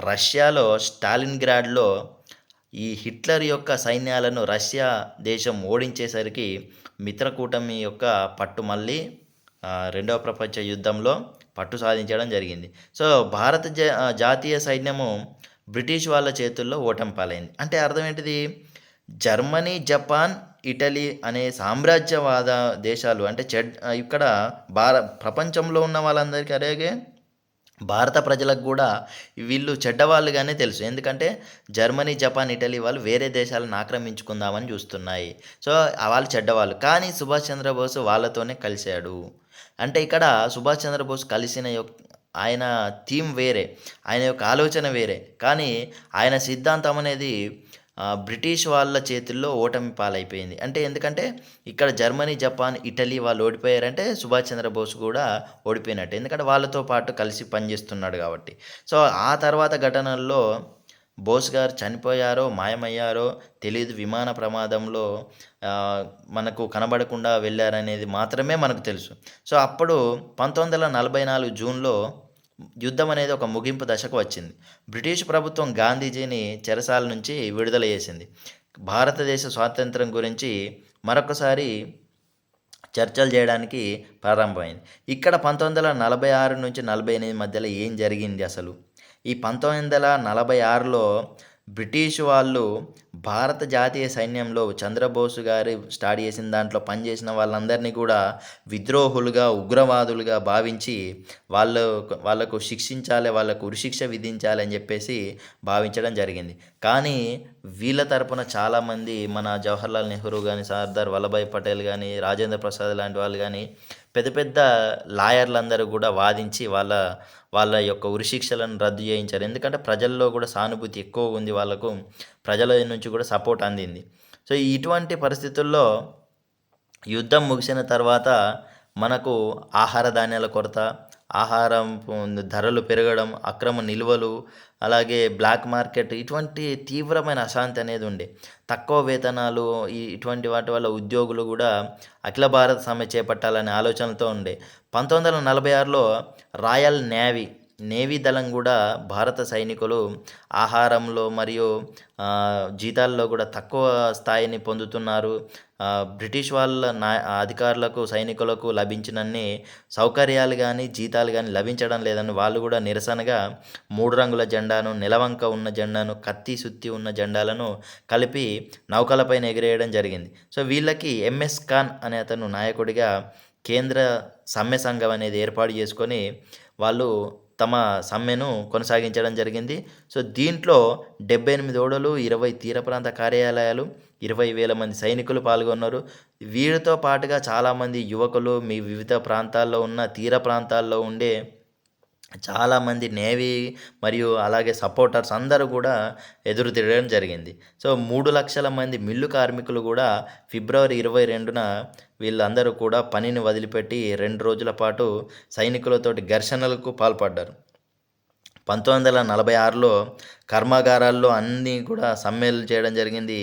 రష్యాలో స్టాలిన్‌గ్రాడ్‌లో ఈ హిట్లర్ యొక్క సైన్యాలను రష్యా దేశం ఓడించేసరికి మిత్రకూటమి యొక్క పట్టు మళ్ళీ రెండవ ప్రపంచ యుద్ధంలో పట్టు సాధించడం జరిగింది. సో, జాతీయ సైన్యము బ్రిటిష్ వాళ్ళ చేతుల్లో ఓటమి పాలైంది. అంటే అర్థం ఏంటిది? జర్మనీ, జపాన్, ఇటలీ అనే సామ్రాజ్యవాద దేశాలు అంటే ఇక్కడ ప్రపంచంలో ఉన్న వాళ్ళందరికీ అలాగే భారత ప్రజలకు కూడా వీళ్ళు చెడ్డవాళ్ళుగానే తెలుసు. ఎందుకంటే జర్మనీ, జపాన్, ఇటలీ వాళ్ళు వేరే దేశాలను ఆక్రమించుకుందామని చూస్తున్నాయి. సో, వాళ్ళు చెడ్డవాళ్ళు. కానీ సుభాష్ చంద్రబోస్ వాళ్ళతోనే కలిసాడు. అంటే ఇక్కడ సుభాష్ చంద్రబోస్ ఆయన థీమ్ వేరే. ఆయన యొక్క ఆలోచన వేరే. కానీ ఆయన సిద్ధాంతం అనేది బ్రిటిష్ వాళ్ళ చేతుల్లో ఓటమి పాలైపోయింది. అంటే ఎందుకంటే ఇక్కడ జర్మనీ, జపాన్, ఇటలీ వాళ్ళు ఓడిపోయారంటే సుభాష్ చంద్రబోస్ కూడా ఓడిపోయినట్టే. ఎందుకంటే వాళ్ళతో పాటు కలిసి పనిచేస్తున్నాడు కాబట్టి. సో, ఆ తర్వాత ఘటనల్లో బోస్ గారు చనిపోయారో, మాయమయ్యారో తెలీదు. విమాన ప్రమాదంలో మనకు కనబడకుండా వెళ్లారనేది మాత్రమే మనకు తెలుసు. సో, అప్పుడు 1944 జూన్‌లో యుద్ధం అనేది ఒక ముగింపు దశకు వచ్చింది. బ్రిటిష్ ప్రభుత్వం గాంధీజీని చెరసాల నుంచి విడుదల చేసింది. భారతదేశ స్వాతంత్రం గురించి మరొకసారి చర్చలు చేయడానికి ప్రారంభమైంది. ఇక్కడ 1946 నుంచి 48 మధ్యలో ఏం జరిగింది అసలు? ఈ 1946లో బ్రిటిష్ వాళ్ళు భారత జాతీయ సైన్యంలో చంద్రబోస్ గారు స్టార్ట్ చేసిన దాంట్లో పనిచేసిన వాళ్ళందరినీ కూడా విద్రోహులుగా, ఉగ్రవాదులుగా భావించి వాళ్ళకు శిక్షించాలి, వాళ్ళకు ఉరిశిక్ష విధించాలి అని చెప్పేసి భావించడం జరిగింది. కానీ వీళ్ళ తరపున చాలామంది మన జవహర్లాల్ నెహ్రూ కానీ, సర్దార్ వల్లభాయ్ పటేల్ కానీ, రాజేంద్ర ప్రసాద్ లాంటి వాళ్ళు కానీ పెద్ద పెద్ద లాయర్లందరూ కూడా వాదించి వాళ్ళ యొక్క ఉరిశిక్షలను రద్దు చేయించారు. ఎందుకంటే ప్రజల్లో కూడా సానుభూతి ఎక్కువగా ఉంది వాళ్ళకు. ప్రజల నుంచి కూడా సపోర్ట్ అందింది. సో, ఇటువంటి పరిస్థితుల్లో యుద్ధం ముగిసిన తర్వాత మనకు ఆహార ధాన్యాల కొరత, ఆహారం ధరలు పెరగడం, అక్రమ నిల్వలు, అలాగే బ్లాక్ మార్కెట్ ఇటువంటి తీవ్రమైన అశాంతి అనేది ఉండే. తక్కువ వేతనాలు ఇటువంటి వాటి వల్ల ఉద్యోగులు కూడా అఖిల భారత సమ్మె చేపట్టాలనే ఆలోచనలతో ఉండే. 1946లో రాయల్ నేవీ దళం కూడా భారత సైనికులు ఆహారంలో మరియు జీతాల్లో కూడా తక్కువ స్థాయిని పొందుతున్నారు. బ్రిటిష్ వాళ్ళ అధికారులకు, సైనికులకు లభించినన్ని సౌకర్యాలు కానీ, జీతాలు కానీ లభించడం లేదని వాళ్ళు కూడా నిరసనగా 3 రంగుల జెండాను, నెలవంక ఉన్న జెండాను, కత్తి సుత్తి ఉన్న జెండాలను కలిపి నౌకలపైన ఎగిరేయడం జరిగింది. సో, వీళ్ళకి ఎంఎస్ ఖాన్ అనే అతను నాయకుడిగా కేంద్ర సమ్మె సంఘం అనేది ఏర్పాటు చేసుకొని వాళ్ళు తమ సమ్మెను కొనసాగించడం జరిగింది. సో, దీంట్లో 78 ఓడలు, 20 తీర ప్రాంత కార్యాలయాలు, 20,000 మంది సైనికులు పాల్గొన్నారు. వీరితో పాటుగా చాలామంది యువకులు వివిధ ప్రాంతాల్లో ఉన్న తీర ప్రాంతాల్లో ఉండే చాలామంది నేవీ మరియు అలాగే సపోర్టర్స్ అందరూ కూడా ఎదురు తిరగడం జరిగింది. సో, 3,00,000 మంది మిల్లు కార్మికులు కూడా ఫిబ్రవరి 22న వీళ్ళందరూ కూడా పనిని వదిలిపెట్టి 2 రోజుల పాటు సైనికులతోటి ఘర్షణలకు పాల్పడ్డారు. 1946లో కర్మాగారాల్లో అన్నీ కూడా సమ్మెలు చేయడం జరిగింది.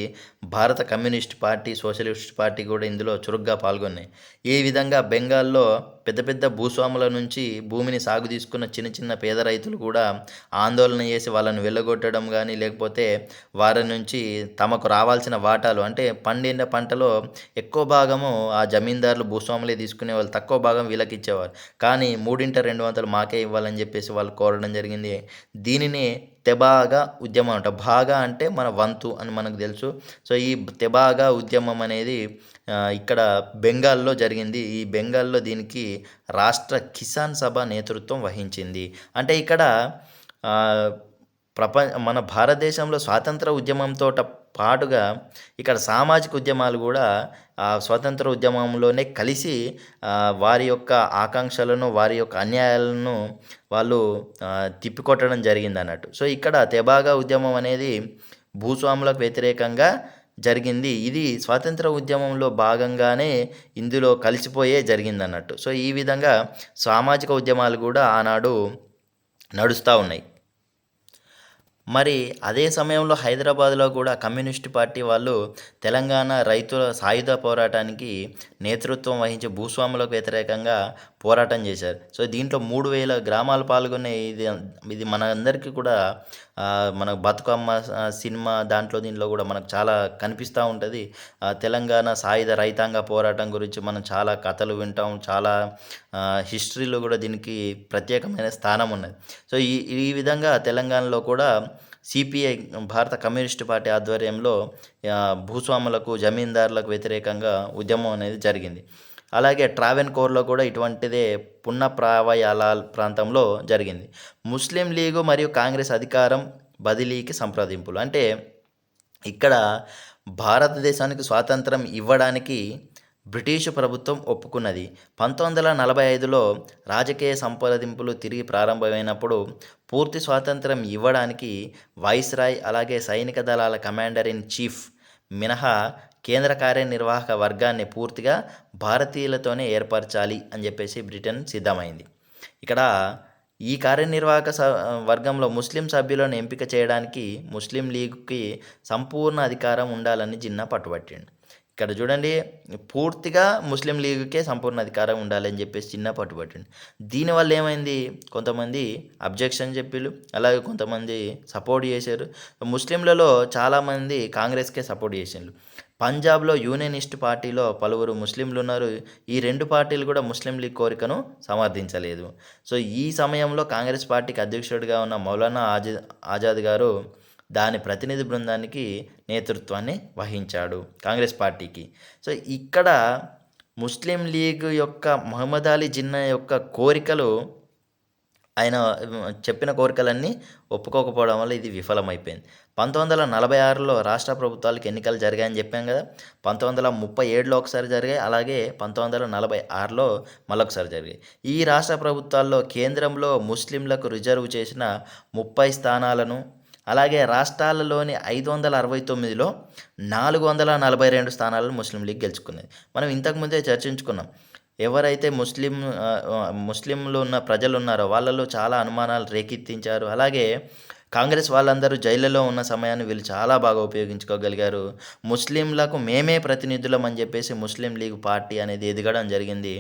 భారత కమ్యూనిస్ట్ పార్టీ, సోషలిస్ట్ పార్టీ కూడా ఇందులో చురుగ్గా పాల్గొన్నాయి. ఈ విధంగా బెంగాల్లో పెద్ద పెద్ద భూస్వాముల నుంచి భూమిని సాగు తీసుకున్న చిన్న చిన్న పేద రైతులు కూడా ఆందోళన చేసి వాళ్ళని వెళ్ళగొట్టడం కానీ, లేకపోతే వారి నుంచి తమకు రావాల్సిన వాటాలు అంటే పండిన పంటలో ఎక్కువ భాగము ఆ జమీందారులు, భూస్వాములే తీసుకునేవాళ్ళు. తక్కువ భాగం వీళ్ళకి ఇచ్చేవారు. కానీ 3/2 మాకే ఇవ్వాలని చెప్పేసి వాళ్ళు కోరడం జరిగింది. దీనిని తెబాగా ఉద్యమం అంట. బాగా అంటే మన వంతు అని మనకు తెలుసు. సో, ఈ తెబాగా ఉద్యమం అనేది ఇక్కడ బెంగాల్లో జరిగింది. ఈ బెంగాల్లో దీనికి రాష్ట్ర కిసాన్ సభ నేతృత్వం వహించింది. అంటే ఇక్కడ మన భారతదేశంలో స్వాతంత్ర ఉద్యమంతో పాటుగా ఇక్కడ సామాజిక ఉద్యమాలు కూడా స్వాతంత్ర ఉద్యమంలోనే కలిసి వారి యొక్క ఆకాంక్షలను, వారి యొక్క అన్యాయాలను వాళ్ళు తిప్పికొట్టడం జరిగిందన్నట్టు. సో, ఇక్కడ తెబాగా ఉద్యమం అనేది భూస్వాములకు వ్యతిరేకంగా జరిగింది. ఇది స్వాతంత్ర ఉద్యమంలో భాగంగానే ఇందులో కలిసిపోయే జరిగిందన్నట్టు. సో, ఈ విధంగా సామాజిక ఉద్యమాలు కూడా ఆనాడు నడుస్తా ఉన్నాయి. మరి అదే సమయంలో హైదరాబాద్‌లో కూడా కమ్యూనిస్ట్ పార్టీ వాళ్ళు తెలంగాణ రైతుల సాయుధ పోరాటానికి నేతృత్వం వహించి భూస్వాములకు వ్యతిరేకంగా పోరాటం చేశారు. సో, దీంట్లో 3000 గ్రామాలు పాల్గొనే ఇది మనందరికీ కూడా మన బతుకమ్మ సినిమా దీంట్లో కూడా మనకు చాలా కనిపిస్తా ఉంటది. తెలంగాణ సాయుధ రైతాంగ పోరాటం గురించి మనం చాలా కథలు వింటాం. చాలా హిస్టరీలో కూడా దీనికి ప్రత్యేకమైన స్థానం ఉన్నది. సో, ఈ ఈ విధంగా తెలంగాణలో కూడా సిపిఐ భారత కమ్యూనిస్ట్ పార్టీ ఆధ్వర్యంలో భూస్వాములకు, జమీందారులకు వ్యతిరేకంగా ఉద్యమం అనేది జరిగింది. అలాగే ట్రావెన్కోర్‌లో కూడా ఇటువంటిదే పున్నప్రావయాలాల్ ప్రాంతంలో జరిగింది. ముస్లిం లీగు మరియు కాంగ్రెస్ అధికారం బదిలీకి సంప్రదింపులు. అంటే ఇక్కడ భారతదేశానికి స్వాతంత్రం ఇవ్వడానికి బ్రిటిషు ప్రభుత్వం ఒప్పుకున్నది. 1945లో రాజకీయ సంప్రదింపులు తిరిగి ప్రారంభమైనప్పుడు పూర్తి స్వాతంత్రం ఇవ్వడానికి వైస్రాయ్, అలాగే సైనిక దళాల కమాండర్ ఇన్ చీఫ్ మినహా కేంద్ర కార్యనిర్వాహక వర్గాన్ని పూర్తిగా భారతీయులతోనే ఏర్పరచాలి అని చెప్పేసి బ్రిటన్ సిద్ధమైంది. ఇక్కడ ఈ కార్యనిర్వాహక వర్గంలో ముస్లిం సభ్యులను ఎంపిక చేయడానికి ముస్లిం లీగ్‌కి సంపూర్ణ అధికారం ఉండాలని జిన్నా పట్టుబట్టిండు. ఇక్కడ చూడండి, పూర్తిగా ముస్లిం లీగ్‌కే సంపూర్ణ అధికారం ఉండాలని చెప్పేసి జిన్నా పట్టుబట్టిండు. దీనివల్ల ఏమైంది, కొంతమంది అబ్జెక్షన్ చెప్పిళ్ళు, అలాగే కొంతమంది సపోర్ట్ చేశారు. ముస్లింలలో చాలామంది కాంగ్రెస్‌కే సపోర్ట్ చేసిండ్రు. పంజాబ్‌లో యూనియనిస్ట్ పార్టీలో పలువురు ముస్లింలు ఉన్నారు. ఈ 2 పార్టీలు కూడా ముస్లిం లీగ్ కోరికను సమర్థించలేదు. సో, ఈ సమయంలో కాంగ్రెస్ పార్టీకి అధ్యక్షుడిగా ఉన్న మౌలానా ఆజాద్ గారు దాని ప్రతినిధి బృందానికి నేతృత్వాన్ని వహించాడు కాంగ్రెస్ పార్టీకి. సో, ఇక్కడ ముస్లిం లీగ్ యొక్క మహమ్మద్ అలీ జిన్నా యొక్క కోరికలు, ఆయన చెప్పిన కోరికలన్నీ ఒప్పుకోకపోవడం వల్ల ఇది విఫలమైపోయింది. 1946లో రాష్ట్ర ప్రభుత్వాలకు ఎన్నికలు జరిగాయని చెప్పాం కదా. 1937లో ఒకసారి జరిగాయి. అలాగే 1946లో మళ్ళొకసారి జరిగాయి. ఈ రాష్ట్ర ప్రభుత్వాల్లో కేంద్రంలో ముస్లింలకు రిజర్వ్ చేసిన 30 స్థానాలను, అలాగే రాష్ట్రాలలోని 569లో 442 స్థానాలను ముస్లిం లీగ్ గెలుచుకున్నది. మనం ఇంతకుముందే చర్చించుకున్నాం. ఎవరైతే ముస్లింలు ఉన్న ప్రజలు ఉన్నారో వాళ్ళలో చాలా అనుమానాలు రేకెత్తించారు. అలాగే కాంగ్రెస్ వాళ్ళందరూ జైళ్ళలో ఉన్న సమయాన్ని వీళ్ళు చాలా బాగా ఉపయోగించుకోగలిగారు. ముస్లింలకు మేమే ప్రతినిధులం అని చెప్పేసి ముస్లిం లీగ్ పార్టీ అనేది ఎదగడం జరిగింది.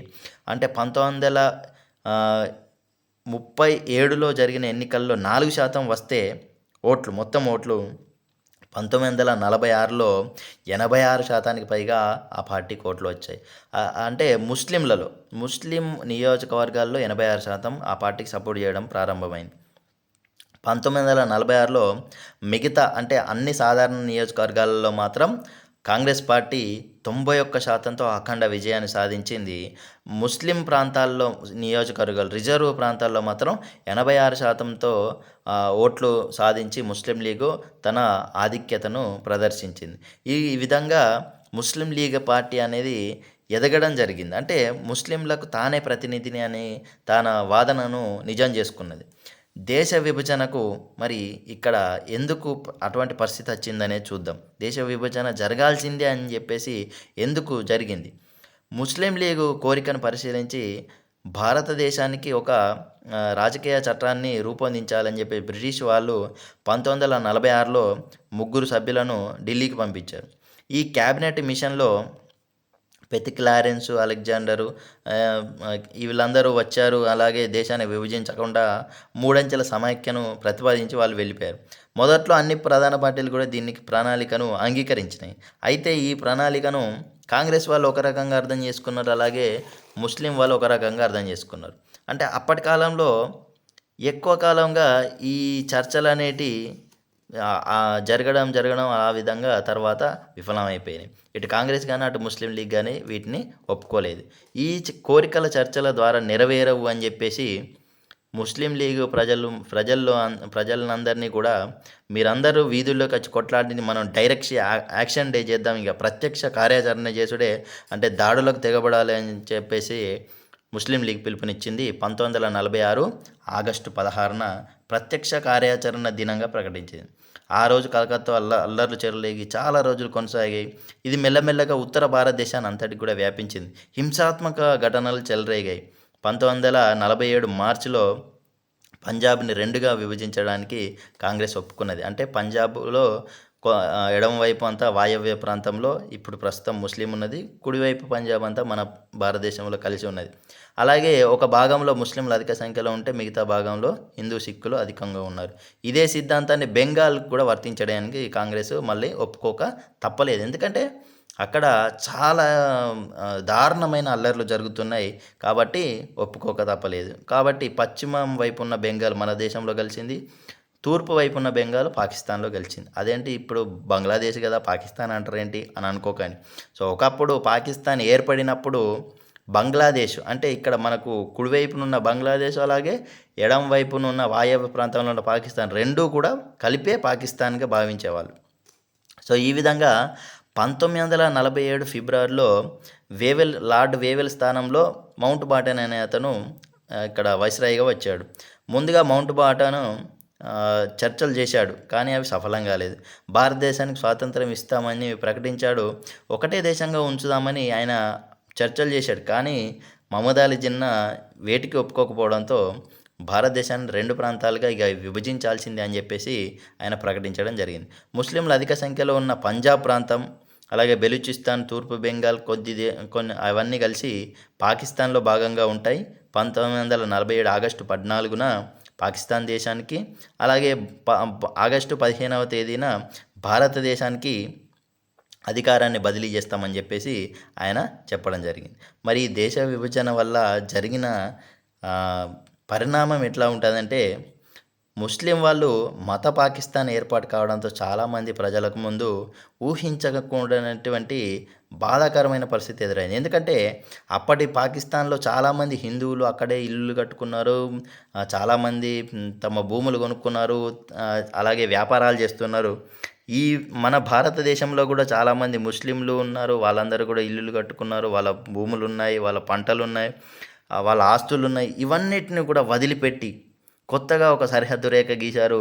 అంటే 1937లో జరిగిన ఎన్నికల్లో 4% వస్తే మొత్తం ఓట్లు 1946లో 86% పైగా ఆ పార్టీకి ఓట్లు వచ్చాయి. అంటే ముస్లిం నియోజకవర్గాల్లో 86% ఆ పార్టీకి సపోర్ట్ చేయడం ప్రారంభమైంది. 1946లో మిగతా అంటే అన్ని సాధారణ నియోజకవర్గాలలో మాత్రం కాంగ్రెస్ పార్టీ 91%తో అఖండ విజయాన్ని సాధించింది. ముస్లిం ప్రాంతాల్లో నియోజకవర్గాలు రిజర్వ్ ప్రాంతాల్లో మాత్రం 86%తో ఓట్లు సాధించి ముస్లిం లీగు తన ఆధిక్యతను ప్రదర్శించింది. ఈ విధంగా ముస్లిం లీగ్ పార్టీ అనేది ఎదగడం జరిగింది. అంటే ముస్లింలకు తానే ప్రతినిధిని అని తన వాదనను నిజం చేసుకున్నది. దేశ విభజనకు మరి ఇక్కడ ఎందుకు అటువంటి పరిస్థితి వచ్చిందనేది చూద్దాం. దేశ విభజన జరగాల్సిందే అని చెప్పేసి ఎందుకు జరిగింది? ముస్లిం లీగు కోరికను పరిశీలించి భారతదేశానికి ఒక రాజకీయ చట్టాన్ని రూపొందించాలని చెప్పి బ్రిటిష్ వాళ్ళు 1946లో 3 సభ్యులను ఢిల్లీకి పంపించారు. ఈ క్యాబినెట్ మిషన్లో పెతి క్లారెన్స్, అలెగ్జాండరు వీళ్ళందరూ వచ్చారు. అలాగే దేశాన్ని విభజించకుండా 3 అంచెల సమైక్యను ప్రతిపాదించి వాళ్ళు వెళ్ళిపోయారు. మొదట్లో అన్ని ప్రధాన పార్టీలు కూడా దీనికి ప్రణాళికను అంగీకరించినాయి. అయితే ఈ ప్రణాళికను కాంగ్రెస్ వాళ్ళు ఒక రకంగా అర్థం చేసుకున్నారు. అలాగే ముస్లిం వాళ్ళు ఒక రకంగా అర్థం చేసుకున్నారు. అంటే అప్పటి కాలంలో ఎక్కువ కాలంగా ఈ చర్చలనేటి జరగడం ఆ విధంగా తర్వాత విఫలమైపోయినాయి. ఇటు కాంగ్రెస్ కానీ అటు ముస్లిం లీగ్ కానీ వీటిని ఒప్పుకోలేదు. ఈ కోరికల చర్చల ద్వారా నెరవేరవు అని చెప్పేసి ముస్లిం లీగ్ ప్రజలందరినీ కూడా మీరందరూ వీధుల్లోకి వచ్చి కొట్లాడిని మనం డైరెక్ట్ యాక్షన్ డే చేద్దాం, ఇక ప్రత్యక్ష కార్యాచరణ చేసుడే అంటే దాడులకు తెగబడాలి అని చెప్పేసి ముస్లిం లీగ్ పిలుపునిచ్చింది 1946 ఆగస్టు 16న ప్రత్యక్ష కార్యాచరణ దినంగా ప్రకటించింది. ఆ రోజు కలకత్తా అల్లర్లు చెలరేగి చాలా రోజులు కొనసాగాయి. ఇది మెల్లమెల్లగా ఉత్తర భారతదేశాన్ని అంతటికి కూడా వ్యాపించింది. హింసాత్మక ఘటనలు చెలరేగాయి. 1947 మార్చిలో పంజాబ్ని రెండుగా విభజించడానికి కాంగ్రెస్ ఒప్పుకున్నది. అంటే పంజాబ్లో ఎడమవైపు అంతా వాయవ్య ప్రాంతంలో ఇప్పుడు ప్రస్తుతం ముస్లిం ఉన్నది, కుడివైపు పంజాబ్ అంతా మన భారతదేశంలో కలిసి ఉన్నది. అలాగే ఒక భాగంలో ముస్లింలు అధిక సంఖ్యలో ఉంటే మిగతా భాగంలో హిందూ సిక్కులు అధికంగా ఉన్నారు. ఇదే సిద్ధాంతాన్ని బెంగాల్కి కూడా వర్తించడానికి కాంగ్రెస్ మళ్ళీ ఒప్పుకోక తప్పలేదు. ఎందుకంటే అక్కడ చాలా దారుణమైన అల్లర్లు జరుగుతున్నాయి కాబట్టి ఒప్పుకోక తప్పలేదు. కాబట్టి పశ్చిమం వైపు ఉన్న బెంగాల్ మన దేశంలో కలిసింది, తూర్పు వైపు ఉన్న బెంగాల్ పాకిస్తాన్లో గెలిచింది. అదేంటి ఇప్పుడు బంగ్లాదేశ్ కదా పాకిస్తాన్ అంటారేంటి అని అనుకోకండి. సో ఒకప్పుడు పాకిస్తాన్ ఏర్పడినప్పుడు బంగ్లాదేశ్ అంటే ఇక్కడ మనకు కుడివైపునున్న బంగ్లాదేశ్, అలాగే ఎడమ వైపునున్న వాయవ్య ప్రాంతంలో ఉన్న పాకిస్తాన్ రెండూ కూడా కలిపే పాకిస్తాన్గా భావించేవాళ్ళు. సో ఈ విధంగా 1947 ఫిబ్రవరిలో లార్డ్ వేవెల్ స్థానంలో మౌంట్ బాటన్ అనే అతను ఇక్కడ వైస్రాయిగా వచ్చాడు. ముందుగా మౌంట్ బాటన్ చర్చలు చేశాడు, కానీ అవి సఫలం కాలేదు. భారతదేశానికి స్వాతంత్రం ఇస్తామని ప్రకటించాడు, ఒకటే దేశంగా ఉంచుదామని ఆయన చర్చలు చేశాడు. కానీ మహమ్మద్ అలీ జిన్నా వేటికి ఒప్పుకోకపోవడంతో భారతదేశాన్ని రెండు ప్రాంతాలుగా ఇక విభజించాల్సిందే అని చెప్పేసి ఆయన ప్రకటించడం జరిగింది. ముస్లింలు అధిక సంఖ్యలో ఉన్న పంజాబ్ ప్రాంతం, అలాగే బెలూచిస్తాన్, తూర్పు బెంగాల్ కొన్ని అవన్నీ కలిసి పాకిస్తాన్లో భాగంగా ఉంటాయి. 1947 ఆగస్టు 14న పాకిస్తాన్ దేశానికి, అలాగే ఆగస్టు 15వ తేదీన భారతదేశానికి అధికారాన్ని బదిలీ చేస్తామని చెప్పేసి ఆయన చెప్పడం జరిగింది. మరి ఈ దేశ విభజన వల్ల జరిగిన పరిణామం ఎట్లా ఉంటుందంటే, ముస్లిం వాళ్ళు మత పాకిస్తాన్ ఏర్పాటు కావడంతో చాలామంది ప్రజలకు ముందు ఊహించకూడనటువంటి బాధాకరమైన పరిస్థితి ఎదురైంది. ఎందుకంటే అప్పటి పాకిస్తాన్లో చాలామంది హిందువులు అక్కడే ఇల్లు కట్టుకున్నారు, చాలామంది తమ భూములు కొనుక్కున్నారు, అలాగే వ్యాపారాలు చేస్తున్నారు. ఈ మన భారతదేశంలో కూడా చాలామంది ముస్లింలు ఉన్నారు, వాళ్ళందరూ కూడా ఇల్లులు కట్టుకున్నారు, వాళ్ళ భూములు ఉన్నాయి, వాళ్ళ పంటలు ఉన్నాయి, వాళ్ళ ఆస్తులు ఉన్నాయి. ఇవన్నిటిని కూడా వదిలిపెట్టి కొత్తగా ఒక సరిహద్దు రేఖ గీశారు.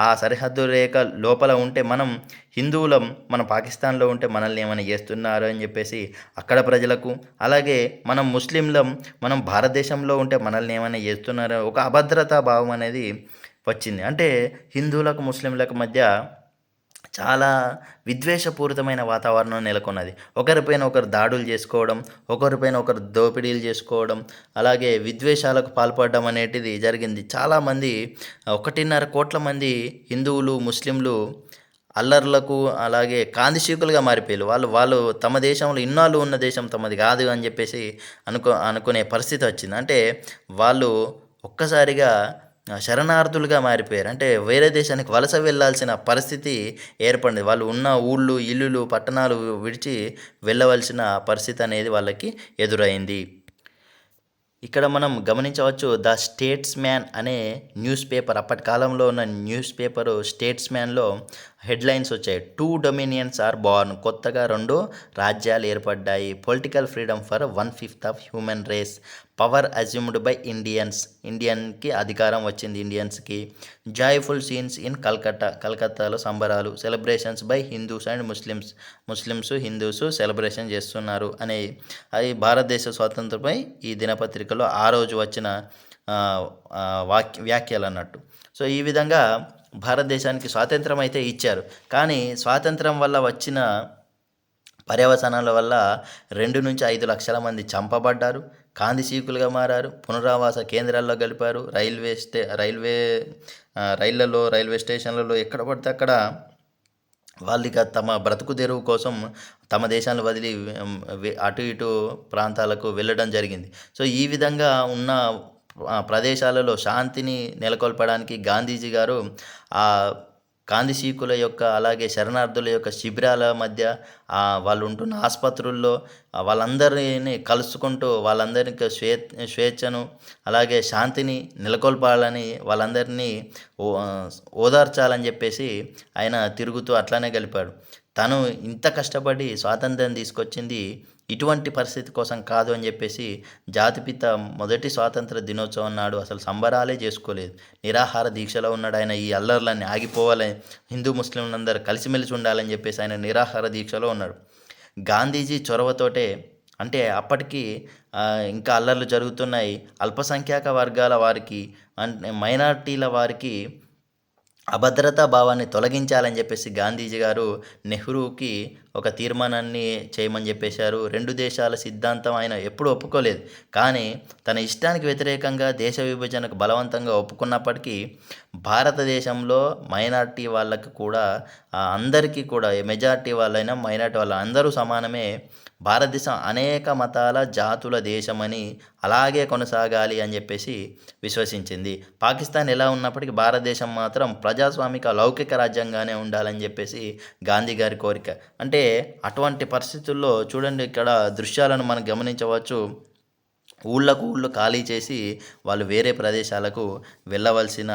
ఆ సరిహద్దు రేఖ లోపల ఉంటే మనం హిందువులం, మన పాకిస్తాన్లో ఉంటే మనల్ని ఏమైనా చేస్తున్నారు అని చెప్పేసి అక్కడ ప్రజలకు, అలాగే మనం ముస్లింలం, మనం భారతదేశంలో ఉంటే మనల్ని ఏమైనా చేస్తున్నారు, ఒక అభద్రతా భావం అనేది వచ్చింది. అంటే హిందువులకు ముస్లింలకు మధ్య చాలా విద్వేషపూరితమైన వాతావరణం నెలకొన్నది. ఒకరిపైన ఒకరు దాడులు చేసుకోవడం, ఒకరిపైన ఒకరు దోపిడీలు చేసుకోవడం, అలాగే విద్వేషాలకు పాల్పడడం అనేటిది జరిగింది. చాలామంది 1.5 కోట్ల మంది హిందువులు, ముస్లింలు అల్లర్లకు అలాగే కాందిశీకులుగా మారిపోయారు. వాళ్ళు తమ దేశంలో ఇన్నాళ్ళు ఉన్న దేశం తమది కాదు అని చెప్పేసి అనుకునే పరిస్థితి వచ్చింది. అంటే వాళ్ళు ఒక్కసారిగా శరణార్థులుగా మారిపోయారు. అంటే వేరే దేశానికి వలస వెళ్ళాల్సిన పరిస్థితి ఏర్పడింది. వాళ్ళు ఉన్న ఊళ్ళు, ఇల్లులు, పట్టణాలు విడిచి వెళ్ళవలసిన పరిస్థితి అనేది వాళ్ళకి ఎదురైంది. ఇక్కడ మనం గమనించవచ్చు, ద స్టేట్స్మ్యాన్ అనే న్యూస్ పేపర్, అప్పటి కాలంలో ఉన్న న్యూస్ పేపరు స్టేట్స్మ్యాన్లో హెడ్లైన్స్ వచ్చాయి. 2 డొమినియన్స్ ఆర్ బార్న్, కొత్తగా 2 రాజ్యాలు ఏర్పడ్డాయి. Political freedom for 1/5 of human race, power assumed by ఇండియన్కి అధికారం వచ్చింది, ఇండియన్స్కి. జాయ్ఫుల్ సీన్స్ ఇన్ కలకత్తాలో సంబరాలు, celebrations by Hindus and Muslims Hindus celebration చేస్తున్నారు అనే అది భారతదేశ స్వాతంత్రంపై ఈ దినపత్రికలో ఆ రోజు వచ్చిన వ్యాఖ్యలు అన్నట్టు. సో ఈ విధంగా భారతదేశానికి స్వాతంత్రం అయితే ఇచ్చారు, కానీ స్వాతంత్రం వల్ల వచ్చిన పర్యవసానాల వల్ల 2 నుంచి 5 లక్షల మంది చంపబడ్డారు, కాందిశీకులుగా మారారు, పునరావాస కేంద్రాల్లో గలిపారు, రైల్వే స్టేషన్లలో ఎక్కడ పడితే అక్కడ వాళ్ళిక తమ బ్రతుకు తెరువు కోసం తమ దేశాన్ని వదిలి అటు ఇటు ప్రాంతాలకు వెళ్ళడం జరిగింది. సో ఈ విధంగా ఉన్న ప్రదేశాలలో శాంతిని నెలకొల్పడానికి గాంధీజీ గారు ఆ కాందిశీకుల యొక్క అలాగే శరణార్థుల యొక్క శిబిరాల మధ్య వాళ్ళు ఉంటున్న ఆసుపత్రుల్లో వాళ్ళందరినీ కలుసుకుంటూ వాళ్ళందరికీ స్వేచ్ఛను అలాగే శాంతిని నెలకొల్పాలని, వాళ్ళందరినీ ఓదార్చాలని చెప్పేసి ఆయన తిరుగుతూ అట్లానే గలిపాడు. తను ఇంత కష్టపడి స్వాతంత్రం తీసుకొచ్చింది ఇటువంటి పరిస్థితి కోసం కాదు అని చెప్పేసి జాతిపిత మొదటి స్వాతంత్ర దినోత్సవం నాడు అసలు సంబరాలే చేసుకోలేదు. నిరాహార దీక్షలో ఉన్నాడు ఆయన. ఈ అల్లర్లన్నీ ఆగిపోవాలి, హిందూ ముస్లింలందరూ కలిసిమెలిసి ఉండాలని చెప్పేసి ఆయన నిరాహార దీక్షలో ఉన్నాడు. గాంధీజీ చొరవతోటే అంటే అప్పటికి ఇంకా అల్లర్లు జరుగుతున్నాయి. అల్పసంఖ్యాక వర్గాల వారికి అంటే మైనారిటీల వారికి అభద్రతా భావాన్ని తొలగించాలని చెప్పేసి గాంధీజీ గారు నెహ్రూకి ఒక తీర్మానాన్ని చేయమని చెప్పేశారు. 2 దేశాల సిద్ధాంతం ఆయన ఎప్పుడూ ఒప్పుకోలేదు. కానీ తన ఇష్టానికి వ్యతిరేకంగా దేశ విభజనకు బలవంతంగా ఒప్పుకున్నప్పటికీ భారతదేశంలో మైనారిటీ వాళ్ళకి కూడా అందరికీ కూడా మెజారిటీ వాళ్ళైనా మైనారిటీ వాళ్ళు అందరూ సమానమే. భారతదేశం అనేక మతాల జాతుల దేశమని అలాగే కొనసాగాలి అని చెప్పేసి విశ్వసించింది. పాకిస్తాన్ ఎలా ఉన్నప్పటికీ భారతదేశం మాత్రం ప్రజాస్వామిక లౌకిక రాజ్యంగానే ఉండాలని చెప్పేసి గాంధీ గారి కోరిక. అంటే అటువంటి పరిస్థితుల్లో చూడండి, ఇక్కడ దృశ్యాలను మనం గమనించవచ్చు. ఊళ్ళు ఖాళీ చేసి వాళ్ళు వేరే ప్రదేశాలకు వెళ్ళవలసిన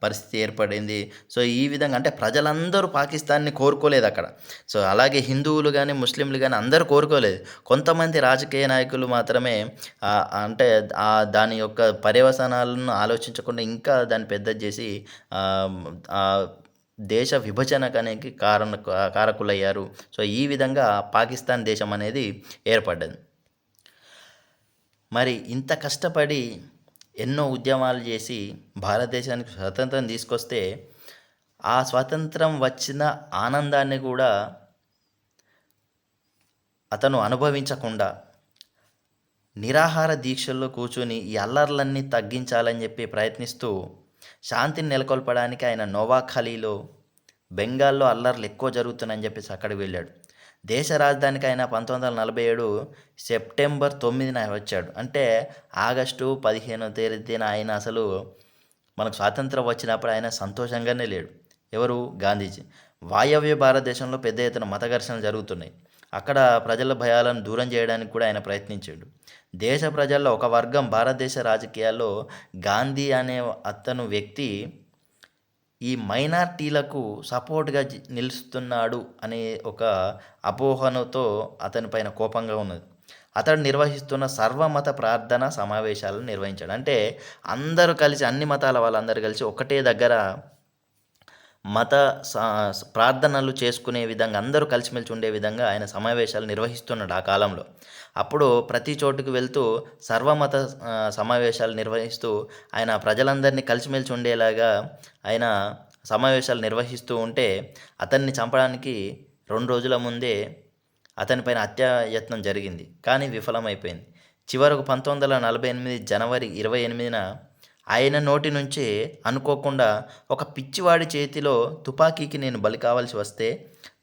పరిస్థితి ఏర్పడింది. సో ఈ విధంగా అంటే ప్రజలందరూ పాకిస్తాన్‌ని కోరుకోలేదు అక్కడ. సో అలాగే హిందువులు గాని, ముస్లింలు గాని అందరూ కోరుకోలేదు. కొంతమంది రాజకీయ నాయకులు మాత్రమే అంటే దాని యొక్క పర్యవసానాలను ఆలోచించకుండా ఇంకా దాన్ని పెద్దది చేసి ఆహ్, ఆహ్, దేశ విభజనకనేకి కారకులయ్యారు. సో ఈ విధంగా పాకిస్తాన్ దేశం అనేది ఏర్పడ్డది. మరి ఇంత కష్టపడి ఎన్నో ఉద్యమాలు చేసి భారతదేశానికి స్వతంత్రం తీసుకొస్తే, ఆ స్వాతంత్రం వచ్చిన ఆనందాన్ని కూడా అతను అనుభవించకుండా నిరాహార దీక్షల్లో కూర్చొని ఈ అల్లర్లన్నీ తగ్గించాలని చెప్పి ప్రయత్నిస్తూ శాంతిని నెలకొల్పడానికి ఆయన నోవాఖలీలో బెంగాల్లో అల్లర్లు ఎక్కువ జరుగుతున్నాయని చెప్పేసి అక్కడికి వెళ్ళాడు. దేశ రాజధానికి ఆయన 1947 సెప్టెంబర్ 9న వచ్చాడు. అంటే ఆగస్టు 15వ తేదీన ఆయన అసలు మనకు స్వాతంత్రం వచ్చినప్పుడు ఆయన సంతోషంగానే లేడు. ఎవరు? గాంధీజీ. వాయవ్య భారతదేశంలో పెద్ద ఎత్తున మత ఘర్షణలు జరుగుతున్నాయి. అక్కడ ప్రజల భయాలను దూరం చేయడానికి కూడా ఆయన ప్రయత్నించాడు. దేశ ప్రజల్లో ఒక వర్గం భారతదేశ రాజకీయాల్లో గాంధీ అనే అతను వ్యక్తి ఈ మైనారిటీలకు సపోర్ట్‌గా నిలుస్తున్నాడు అనే ఒక అపోహనతో అతనిపైన కోపంగా ఉన్నది. అతడు నిర్వహిస్తున్న సర్వమత ప్రార్థన సమావేశాలను నిర్వహించాడు. అంటే అందరూ కలిసి అన్ని మతాల వాళ్ళందరూ కలిసి ఒకటే దగ్గర మత ప్రార్థనలు చేసుకునే విధంగా అందరూ కలిసిమెలిసి ఉండే విధంగా ఆయన సమావేశాలు నిర్వహిస్తున్నాడు ఆ కాలంలో. అప్పుడు ప్రతి చోటుకు వెళ్తూ సర్వమత సమావేశాలు నిర్వహిస్తూ ఆయన ప్రజలందరినీ కలిసిమెలిసి ఉండేలాగా ఆయన సమావేశాలు నిర్వహిస్తూ ఉంటే, అతన్ని చంపడానికి 2 రోజుల ముందే అతనిపైన హత్యాయత్నం జరిగింది. కానీ విఫలమైపోయింది. చివరకు 1948 జనవరి 28న ఆయన నోటి నుంచే అనుకోకుండా ఒక పిచ్చివాడి చేతిలో తుపాకీకి నేను బలి కావాల్సి వస్తే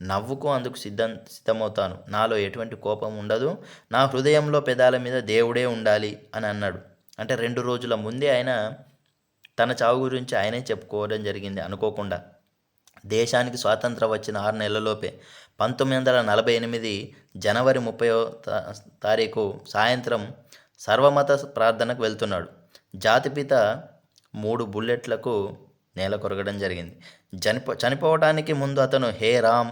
నవ్వుకు అందుకు సిద్ధమవుతాను. నాలో ఎటువంటి కోపం ఉండదు. నా హృదయంలో పెదాల మీద దేవుడే ఉండాలి అని అన్నాడు. అంటే 2 రోజుల ముందే ఆయన తన చావు గురించి ఆయనే చెప్పుకోవడం జరిగింది అనుకోకుండా. దేశానికి స్వాతంత్రం వచ్చిన 6 నెలలలోపే 1948 జనవరి 30వ తారీఖు సాయంత్రం సర్వమత ప్రార్థనకు వెళ్తున్నాడు. జాతిపిత 3 బుల్లెట్లకు నేల కొరగడం జరిగింది. చనిపోవటానికి ముందు అతను హే రామ్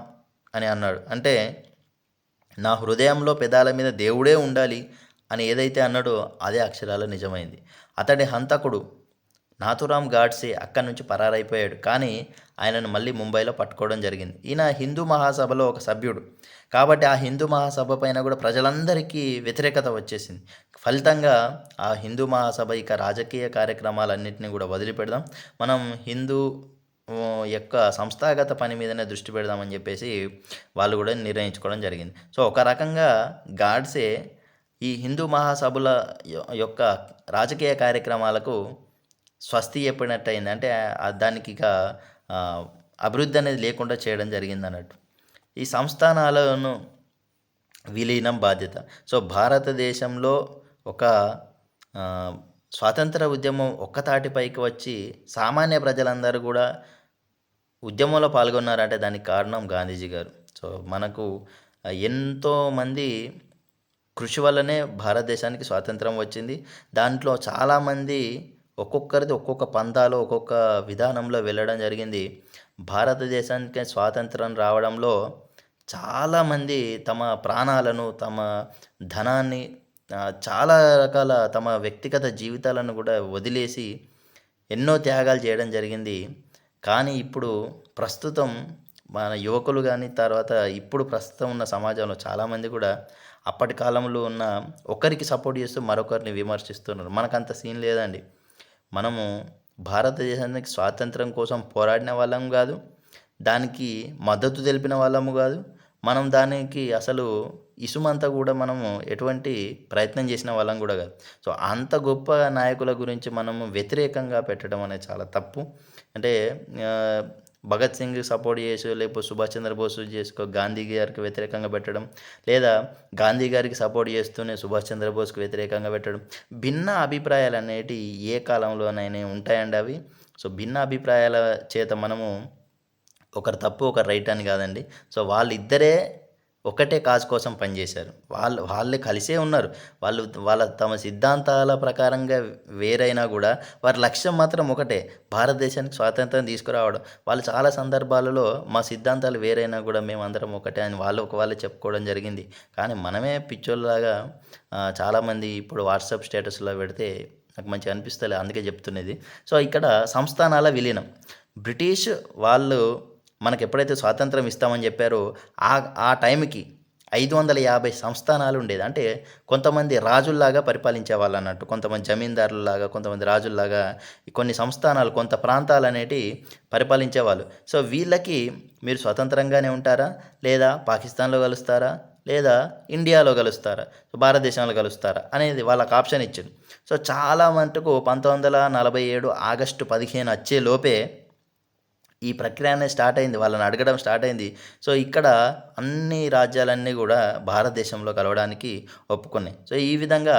అని అన్నాడు. అంటే నా హృదయంలో పెదాల మీద దేవుడే ఉండాలి అని ఏదైతే అన్నాడో అదే అక్షరాల నిజమైంది. అతడి హంతకుడు నాథురామ్ గాడ్సే అక్కడి నుంచి పరారైపోయాడు. కానీ ఆయనను మళ్ళీ ముంబైలో పట్టుకోవడం జరిగింది. ఈయన హిందూ మహాసభలో ఒక సభ్యుడు కాబట్టి ఆ హిందూ మహాసభ పైన కూడా ప్రజలందరికీ వ్యతిరేకత వచ్చేసింది. ఫలితంగా ఆ హిందూ మహాసభ ఇక రాజకీయ కార్యక్రమాలన్నింటినీ కూడా వదిలిపెడదాం, మనం హిందూ యొక్క సంస్థాగత పని మీదనే దృష్టి పెడదామని చెప్పేసి వాళ్ళు కూడా నిర్ణయించుకోవడం జరిగింది. సో ఒక రకంగా గాడ్సే ఈ హిందూ మహాసభల యొక్క రాజకీయ కార్యక్రమాలకు స్వస్తి చెప్పినట్టయింది. అంటే దానికి ఇక అభివృద్ధి అనేది లేకుండా చేయడం జరిగిందన్నట్టు. ఈ సంస్థానాలను విలీనం బాధ్యత. సో భారతదేశంలో ఒక స్వాతంత్ర ఉద్యమం ఒక్కతాటిపైకి వచ్చి సామాన్య ప్రజలందరూ కూడా ఉద్యమంలో పాల్గొన్నారంటే దానికి కారణం గాంధీజీ గారు. సో మనకు ఎంతోమంది కృషి వల్లనే భారతదేశానికి స్వాతంత్రం వచ్చింది. దాంట్లో చాలామంది ఒక్కొక్కరిది ఒక్కొక్క పంథాలో ఒక్కొక్క విధానంలో వెళ్ళడం జరిగింది. భారతదేశానికి స్వాతంత్రం రావడంలో చాలామంది తమ ప్రాణాలను, తమ ధనాన్ని, చాలా రకాల తమ వ్యక్తిగత జీవితాలను గూడా వదిలేసి ఎన్నో త్యాగాలు చేయడం జరిగింది. కానీ ఇప్పుడు ప్రస్తుతం మన యువకులు గాని, తర్వాత ఇప్పుడు ప్రస్తుతం ఉన్న సమాజంలో చాలామంది కూడా అప్పటి కాలంలో ఉన్న ఒకరికి సపోర్ట్ చేస్తూ మరొకరిని విమర్శిస్తున్నారు. మనకంత సీన్ లేదండి. మనము భారతదేశానికి స్వాతంత్రం కోసం పోరాడిన వాళ్ళం గాదు. దానికి మద్దతు తెలిపిన వాళ్ళము గాదు. మనం దానికి అసలు ఇసుమంతా గూడా మనము ఎటువంటి ప్రయత్నం చేసిన వాళ్ళం గూడా గాదు. సో, అంత గొప్ప నాయకుల గురించి మనము వ్యతిరేకంగా పెట్టడం అనేది చాలా తప్పు. అంటే ఆహ్, భగత్ సింగ్‌కి సపోర్ట్ చేసో, లేకపోతే సుభాష్ చంద్రబోస్ గాంధీ గారికి వ్యతిరేకంగా పెట్టడం, లేదా గాంధీ గారికి సపోర్ట్ చేస్తూనే సుభాష్ చంద్రబోస్‌కి వ్యతిరేకంగా పెట్టడం. భిన్న అభిప్రాయాలనేటియి ఏ కాలంలోనైనా ఉంటాయండి అవి. సో, భిన్న అభిప్రాయాల చేత మనము ఒకరు తప్పు, ఒకరు రైట్ అని కాదండి. సో, వాళ్ళిద్దరే ఒకటే కాజ్ కోసం పనిచేశారు. వాళ్ళే కలిసే ఉన్నారు. వాళ్ళ తమ సిద్ధాంతాల ప్రకారంగా వేరైనా గూడా వారి లక్ష్యం మాత్రం ఒకటే. భారతదేశానికి స్వాతంత్రం తీసుకురావడం. వాళ్ళు చాలా సందర్భాలలో మా సిద్ధాంతాలు వేరైనా గూడా మేమందరం ఒకటే అని వాళ్ళే చెప్పుకోవడం జరిగింది. కానీ మనమే పిచ్చోల్లాగా చాలామంది ఇప్పుడు వాట్సాప్ స్టేటస్‌లో పెడితే నాకు మంచిగా అనిపిస్తలే. అందుకే చెప్తున్నది. సో, ఇక్కడ సంస్థానాల విలీనం. బ్రిటిష్ వాళ్ళు మనకెప్పుడైతే స్వాతంత్రం ఇస్తామని చెప్పారో ఆ ఆ టైంకి 550 సంస్థానాలు ఉండేది. అంటే కొంతమంది రాజుల్లాగా పరిపాలించేవాళ్ళన్నట్టు. కొంతమంది జమీందారుల్లాగా, కొంతమంది రాజుల్లాగా కొన్ని సంస్థానాలు, కొంత ప్రాంతాలనేటివి పరిపాలించేవాళ్ళు. సో, వీళ్ళకి మీరు స్వతంత్రంగానే ఉంటారా? లేదా పాకిస్తాన్‌లో కలుస్తారా? లేదా ఇండియాలో కలుస్తారా? భారతదేశంలో కలుస్తారా? అనేది వాళ్ళకి ఆప్షన్ ఇచ్చిండు. సో, చాలా మటుకు 1947 ఆగస్టు 15 వచ్చేలోపే ఈ ప్రక్రియ అనేది స్టార్ట్ అయింది. వాళ్ళని అడగడం స్టార్ట్ అయింది. సో, ఇక్కడ అన్ని రాజ్యాలన్నీ గూడా భారతదేశంలో కలవడానికి ఒప్పుకున్నాయి. సో, ఈ విధంగా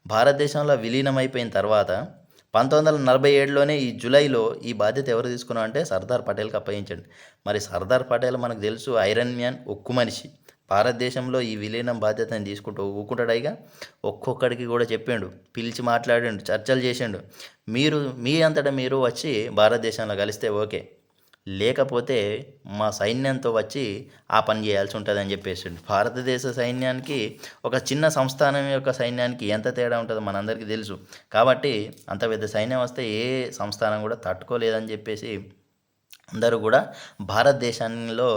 భారతదేశంలో విలీనమైపోయిన తర్వాత 1947లోనే ఈ జూలైలో ఈ బాధ్యత ఎవరు తీసుకున్నారంటే సర్దార్ పటేల్‌కి అప్పగించండి. మరి సర్దార్ పటేల్ మనకు తెలుసు ఐరన్ మ్యాన్, ఉక్కు మనిషి. భారతదేశంలో ఈ విలీనం బాధ్యతను తీసుకుంటూ ఊకుంటాడా ఇగ? ఒక్కొక్కడికి గూడా చెప్పిండు. పిలిచి మాట్లాడిండు. చర్చలు చేసిండు. మీ అంతట మీరు వచ్చి భారతదేశంలో కలిస్తే ఓకే. లేకపోతే మా సైన్యంతో వచ్చి ఆ పని చేయాల్సి ఉంటదని చెప్పేసిండు. భారతదేశ సైన్యానికి ఒక చిన్న సంస్థానం యొక్క సైన్యానికి ఎంత తేడా ఉంటదో మనందరికీ తెలుసు. కాబట్టి అంత పెద్ద సైన్యం వస్తే ఏ సంస్థానం కూడా తట్టుకోలేదని చెప్పేసి అందరూ కూడా భారతదేశంలో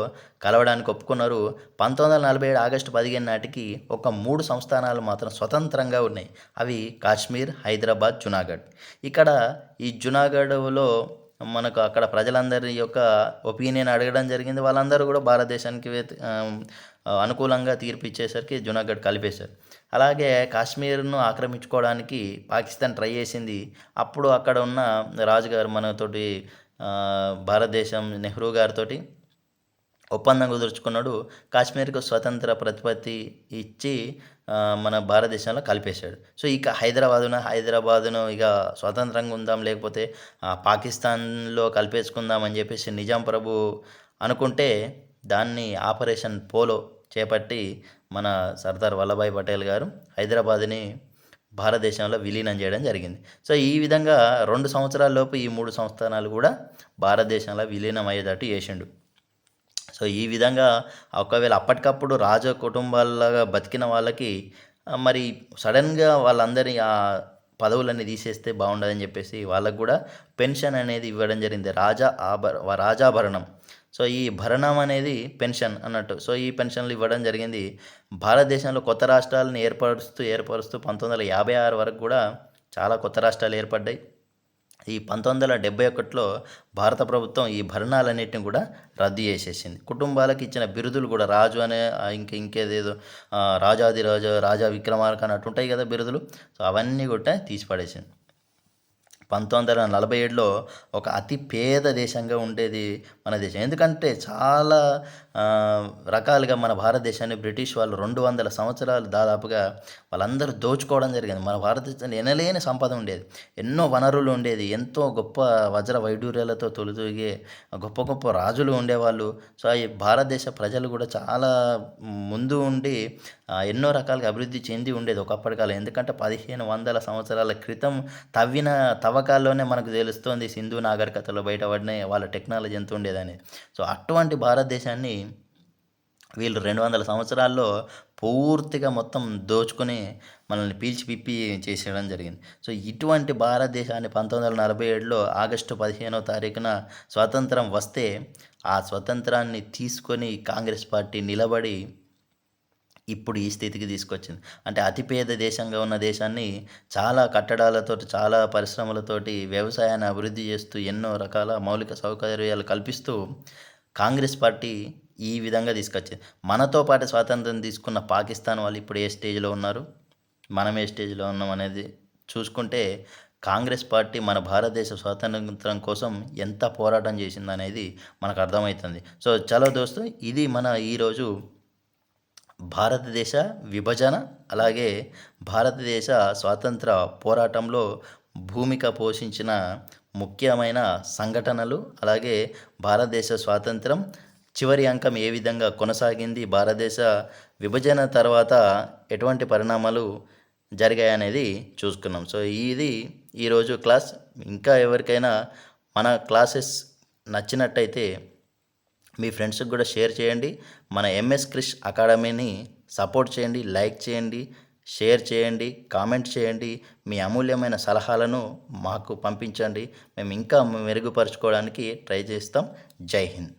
కలవడానికి ఒప్పుకున్నారు. 1947 ఆగస్టు 15 నాటికి ఒక 3 సంస్థానాలు మాత్రం స్వతంత్రంగా ఉన్నాయి. అవి కాశ్మీర్, హైదరాబాద్, జునాగఢ్. ఇక్కడ ఈ జునాగఢ్‌లో మనకు అక్కడ ప్రజలందరి యొక్క ఒపీనియన్ అడగడం జరిగింది. వాళ్ళందరూ కూడా భారతదేశానికి అనుకూలంగా తీర్పు ఇచ్చేసరికి జునాగఢ్ కలిపేశారు. అలాగే కాశ్మీర్‌ను ఆక్రమించుకోవడానికి పాకిస్తాన్ ట్రై చేసింది. అప్పుడు అక్కడ ఉన్న రాజుగారు మనతోటి భారతదేశం నెహ్రూ గారితోటి ఒప్పందం కుదుర్చుకున్నాడు. కాశ్మీర్‌కు స్వతంత్ర ప్రతిపత్తి ఇచ్చి మన భారతదేశంలో కలిపేశాడు. సో, ఇక హైదరాబాదును ఇక స్వతంత్రంగా ఉందాం, లేకపోతే పాకిస్తాన్‌లో కలిపేసుకుందాం అని చెప్పేసి నిజాం ప్రభు అనుకుంటే దాన్ని ఆపరేషన్ పోలో చేపట్టి మన సర్దార్ వల్లభాయ్ పటేల్ గారు హైదరాబాద్‌ని భారతదేశంలో విలీనం చేయడం జరిగింది. సో, ఈ విధంగా 2 సంవత్సరాల లోపు ఈ 3 సంస్థానాలు కూడా భారతదేశంలో విలీనం అయ్యేటట్టు చేసిండు. సో, ఈ విధంగా ఒకవేళ అప్పటికప్పుడు రాజ కుటుంబాల్లాగా బతికిన వాళ్ళకి మరి సడన్‌గా వాళ్ళందరి పదవులన్నీ తీసేస్తే బాగుండదని చెప్పేసి వాళ్ళకి కూడా పెన్షన్ అనేది ఇవ్వడం జరిగింది. రాజాభరణం. సో, ఈ భరణం అనేది పెన్షన్ అన్నట్టు. సో, ఈ పెన్షన్లు ఇవ్వడం జరిగింది. భారతదేశంలో కొత్త రాష్ట్రాలను ఏర్పరుస్తూ 1956 వరకు కూడా చాలా కొత్త రాష్ట్రాలు ఏర్పడ్డాయి. ఈ 1971లో భారత ప్రభుత్వం ఈ భరణాలన్నిటిని కూడా రద్దు చేసేసింది. కుటుంబాలకు ఇచ్చిన బిరుదులు కూడా రాజు అనే ఇంకేదేదో రాజాధిరాజు, రాజా విక్రమార్క అన్నట్టు ఉంటాయి కదా బిరుదులు. సో, అవన్నీ కూడా తీసి పడేసింది. 1947లో ఒక అతి పేద దేశంగా ఉండేది మన దేశం. ఎందుకంటే చాలా రకాలుగా మన భారతదేశాన్ని బ్రిటిష్ వాళ్ళు 200 సంవత్సరాలు దాదాపుగా వాళ్ళందరూ దోచుకోవడం జరిగింది. మన భారతదేశంలో ఎనలేని సంపద ఉండేది. ఎన్నో వనరులు ఉండేది. ఎంతో గొప్ప వజ్ర వైడూర్యాలతో తొలితూగే గొప్ప గొప్ప రాజులు ఉండేవాళ్ళు. సో, ఈ భారతదేశ ప్రజలు కూడా చాలా ముందు ఉండి ఎన్నో రకాలుగా అభివృద్ధి చెంది ఉండేది ఒకప్పటి కాలం. ఎందుకంటే 1500 సంవత్సరాల క్రితం తవ్విన తవ్వకాల్లోనే మనకు తెలుస్తోంది సింధు నాగరికతలో బయటపడిన వాళ్ళ టెక్నాలజీ ఎంత ఉండేదని. సో, అటువంటి భారతదేశాన్ని వీళ్ళు 200 సంవత్సరాల్లో పూర్తిగా మొత్తం దోచుకొని మనల్ని పీల్చి పిప్పి చేసేయడం జరిగింది. సో, ఇటువంటి భారతదేశాన్ని 1947లో ఆగస్టు 15వ తారీఖున స్వాతంత్రం వస్తే, ఆ స్వతంత్రాన్ని తీసుకొని కాంగ్రెస్ పార్టీ నిలబడి ఇప్పుడు ఈ స్థితికి తీసుకొచ్చింది. అంటే అతిపేద దేశంగా ఉన్న దేశాన్ని చాలా కట్టడాలతోటి, చాలా పరిశ్రమలతోటి, వ్యవసాయాన్ని అభివృద్ధి చేస్తూ, ఎన్నో రకాల మౌలిక సౌకర్యాలు కల్పిస్తూ కాంగ్రెస్ పార్టీ ఈ విధంగా తీసుకొచ్చింది. మనతో పాటు స్వాతంత్రం తీసుకున్న పాకిస్తాన్ వాళ్ళు ఇప్పుడు ఏ స్టేజ్‌లో ఉన్నారు? మనం ఏ స్టేజ్‌లో ఉన్నాం అనేది చూసుకుంటే, కాంగ్రెస్ పార్టీ మన భారతదేశ స్వాతంత్రం కోసం ఎంత పోరాటం చేసిందనేది మనకు అర్థమైతుంది. సో, చలో దోస్తు, ఇది మన ఈరోజు భారతదేశ విభజన, అలాగే భారతదేశ స్వాతంత్ర పోరాటంలో భూమిక పోషించిన ముఖ్యమైన సంఘటనలు, అలాగే భారతదేశ స్వాతంత్రం చివరి అంకం ఏ విధంగా కొనసాగింది, భారతదేశ విభజన తర్వాత ఎటువంటి పరిణామాలు జరిగాయనేది చూసుకున్నాం. సో, ఇది ఈరోజు క్లాస్. ఇంకా ఎవరికైనా మన క్లాసెస్ నచ్చినట్టయితే మీ ఫ్రెండ్స్‌కి కూడా షేర్ చేయండి. మన ఎంఎస్ క్రిష్ అకాడమీని సపోర్ట్ చేయండి, లైక్ చేయండి, షేర్ చేయండి, కామెంట్ చేయండి. మీ అమూల్యమైన సలహాలను మాకు పంపించండి. మేము ఇంకా మెరుగుపరుచుకోవడానికి ట్రై చేస్తాం. జై హింద్.